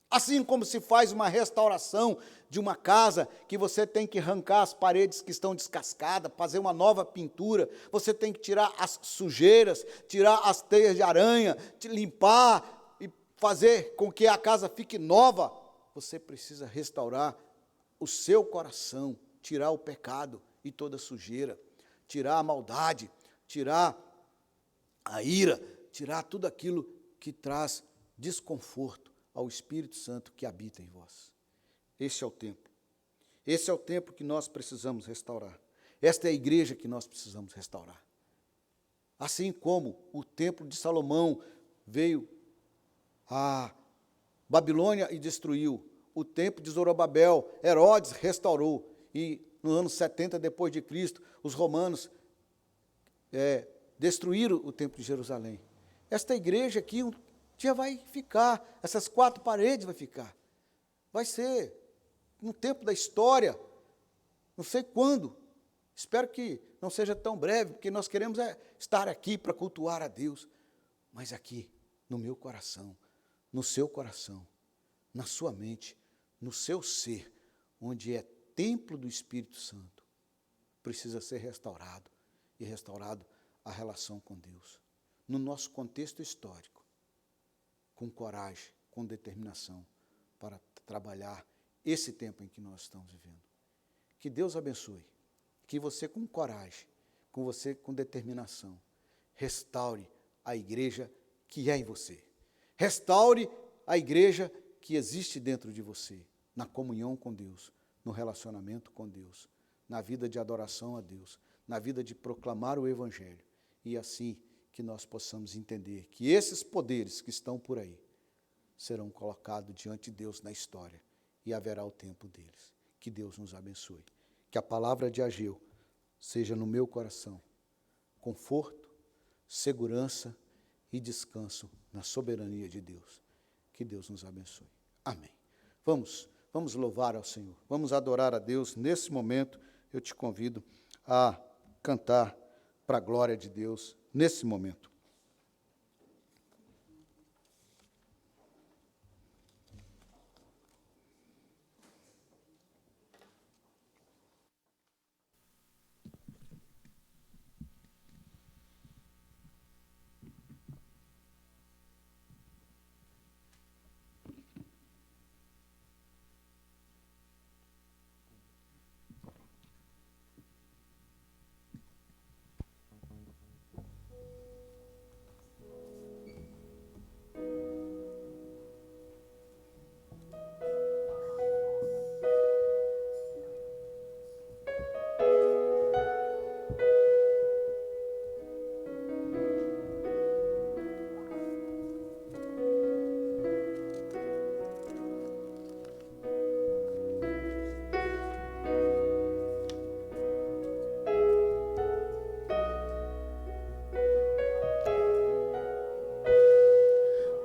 Assim como se faz uma restauração de uma casa, que você tem que arrancar as paredes que estão descascadas, fazer uma nova pintura, você tem que tirar as sujeiras, tirar as teias de aranha, limpar e fazer com que a casa fique nova. Você precisa restaurar o seu coração, tirar o pecado e toda a sujeira, tirar a maldade, tirar a ira, tirar tudo aquilo que traz desconforto ao Espírito Santo que habita em vós. Esse é o templo. Esse é o templo que nós precisamos restaurar. Esta é a igreja que nós precisamos restaurar. Assim como o templo de Salomão veio à Babilônia e destruiu, o templo de Zorobabel, Herodes restaurou, e no ano 70 depois de Cristo, os romanos destruíram o templo de Jerusalém. Esta igreja aqui um dia vai ficar, essas 4 paredes vai ficar. Vai ser no tempo da história, não sei quando. Espero que não seja tão breve, porque nós queremos estar aqui para cultuar a Deus. Mas aqui, no meu coração, no seu coração, na sua mente, no seu ser, onde é templo do Espírito Santo, precisa ser restaurado, e restaurado a relação com Deus. No nosso contexto histórico, com coragem, com determinação, para trabalhar esse tempo em que nós estamos vivendo. Que Deus abençoe, que você com coragem, com você com determinação, restaure a igreja que é em você. Restaure a igreja que existe dentro de você, na comunhão com Deus, no relacionamento com Deus, na vida de adoração a Deus, na vida de proclamar o Evangelho. E assim que nós possamos entender que esses poderes que estão por aí serão colocados diante de Deus na história e haverá o tempo deles. Que Deus nos abençoe. Que a palavra de Ageu seja no meu coração conforto, segurança e descanso na soberania de Deus. Que Deus nos abençoe. Amém. Vamos louvar ao Senhor. Vamos adorar a Deus. Nesse momento, eu te convido a cantar para a glória de Deus nesse momento.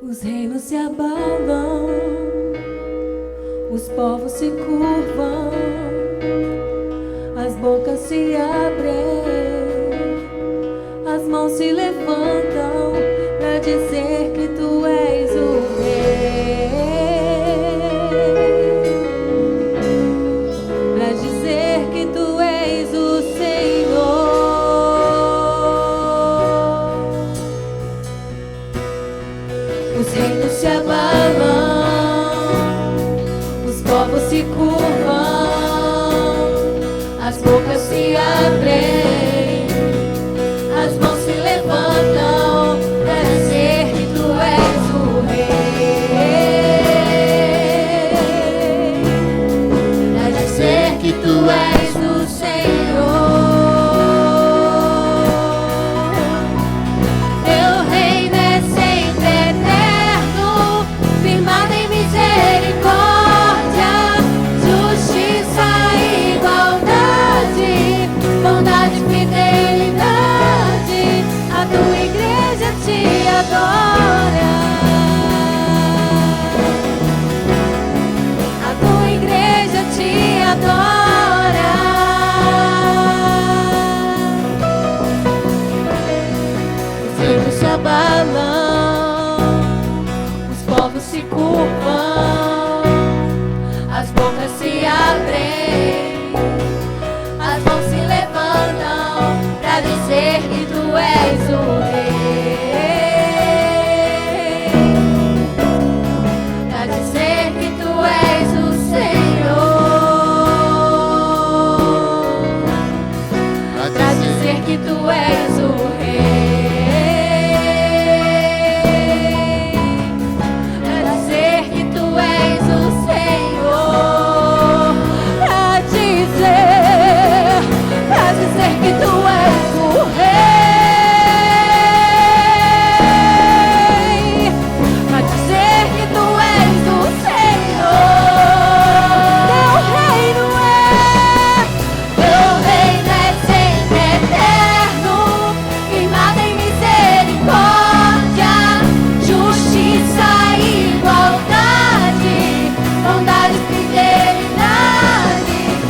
Os reinos se abalam, os povos se curvam, as bocas se abrem, as mãos se levantam para dizer que tu és o rei, para dizer que tu és o Senhor. Os reinos se abalam, os povos se curvam, as bocas se abrem, as mãos se levantam para dizer que tu és o rei, para dizer que tu és o Senhor. Teu reino é sempre eterno, firmado em misericórdia, justiça e igualdade, bondade e fidelidade. A tua igreja te adora. A tua igreja te adora. Os reinos se abalam, os povos se curvam, as bocas se abrem, as mãos se levantam para dizer que tu és o rei, para dizer que tu és o Senhor, para dizer que tu és o rei, para dizer que tu és o Senhor, para dizer que tu és o rei, para dizer que tu és o Senhor. Teu reino é sempre eterno, firmado em misericórdia, justiça e igualdade, bondade e fidelidade.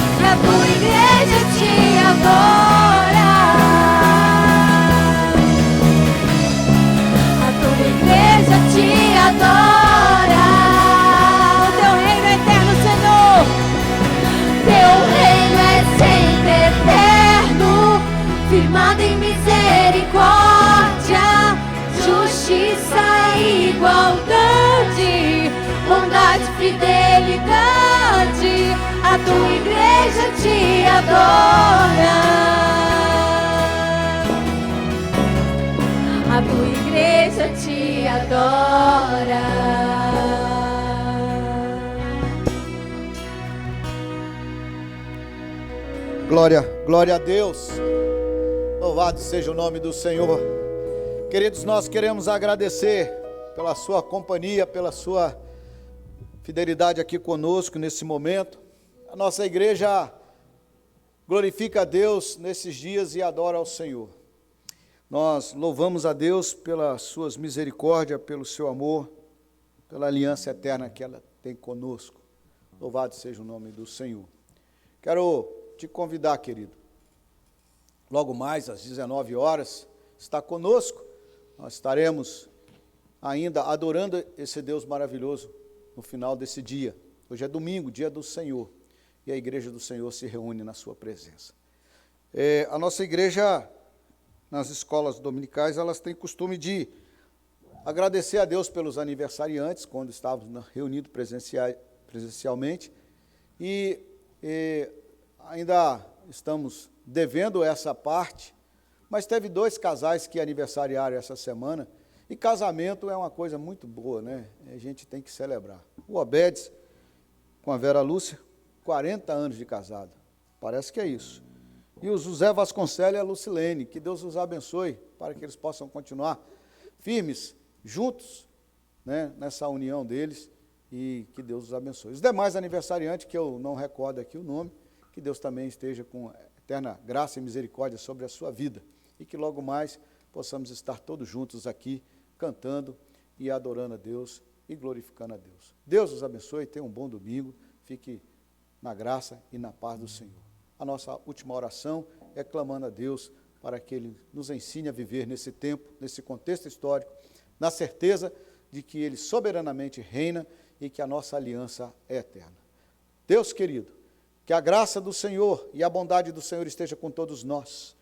E a tua igreja te adora. A tua igreja te adora. O teu reino é eterno, Senhor. Teu reino é sempre eterno, firmado em misericórdia, justiça e igualdade, bondade e fidelidade. A tua igreja te adora. A tua igreja te adora. Glória a Deus. Louvado seja o nome do Senhor. Queridos, nós queremos agradecer pela sua companhia, pela sua fidelidade aqui conosco nesse momento. A nossa igreja glorifica a Deus nesses dias e adora ao Senhor. Nós louvamos a Deus pelas suas misericórdias, pelo seu amor, pela aliança eterna que ela tem conosco. Louvado seja o nome do Senhor. Quero te convidar, querido, logo mais às 19 horas, está conosco. Nós estaremos ainda adorando esse Deus maravilhoso no final desse dia. Hoje é domingo, dia do Senhor, e a igreja do Senhor se reúne na sua presença. A nossa igreja, nas escolas dominicais, elas têm costume de agradecer a Deus pelos aniversariantes, quando estávamos reunidos presencialmente, e ainda estamos devendo essa parte, mas teve 2 casais que aniversariaram essa semana, e casamento é uma coisa muito boa, né? A gente tem que celebrar. O Obedes, com a Vera Lúcia, 40 anos de casado, parece que é isso. E o José Vasconcelos e a Lucilene, que Deus os abençoe, para que eles possam continuar firmes, juntos, né, nessa união deles, e que Deus os abençoe. Os demais aniversariantes, que eu não recordo aqui o nome, que Deus também esteja com eterna graça e misericórdia sobre a sua vida, e que logo mais possamos estar todos juntos aqui, cantando e adorando a Deus e glorificando a Deus. Deus os abençoe, tenha um bom domingo, fique na graça e na paz do Senhor. A nossa última oração é clamando a Deus para que Ele nos ensine a viver nesse tempo, nesse contexto histórico, na certeza de que Ele soberanamente reina e que a nossa aliança é eterna. Deus querido, que a graça do Senhor e a bondade do Senhor esteja com todos nós,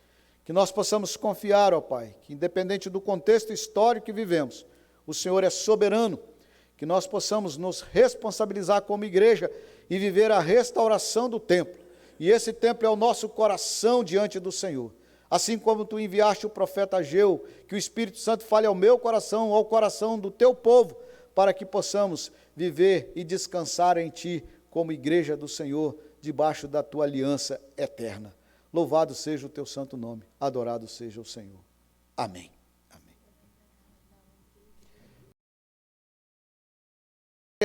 que nós possamos confiar, ó Pai, que independente do contexto histórico que vivemos, o Senhor é soberano, que nós possamos nos responsabilizar como igreja e viver a restauração do templo. E esse templo é o nosso coração diante do Senhor. Assim como tu enviaste o profeta Ageu, que o Espírito Santo fale ao meu coração, ao coração do teu povo, para que possamos viver e descansar em ti como igreja do Senhor, debaixo da tua aliança eterna. Louvado seja o teu santo nome, adorado seja o Senhor. Amém.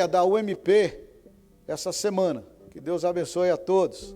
Da UMP essa semana. Que Deus abençoe a todos.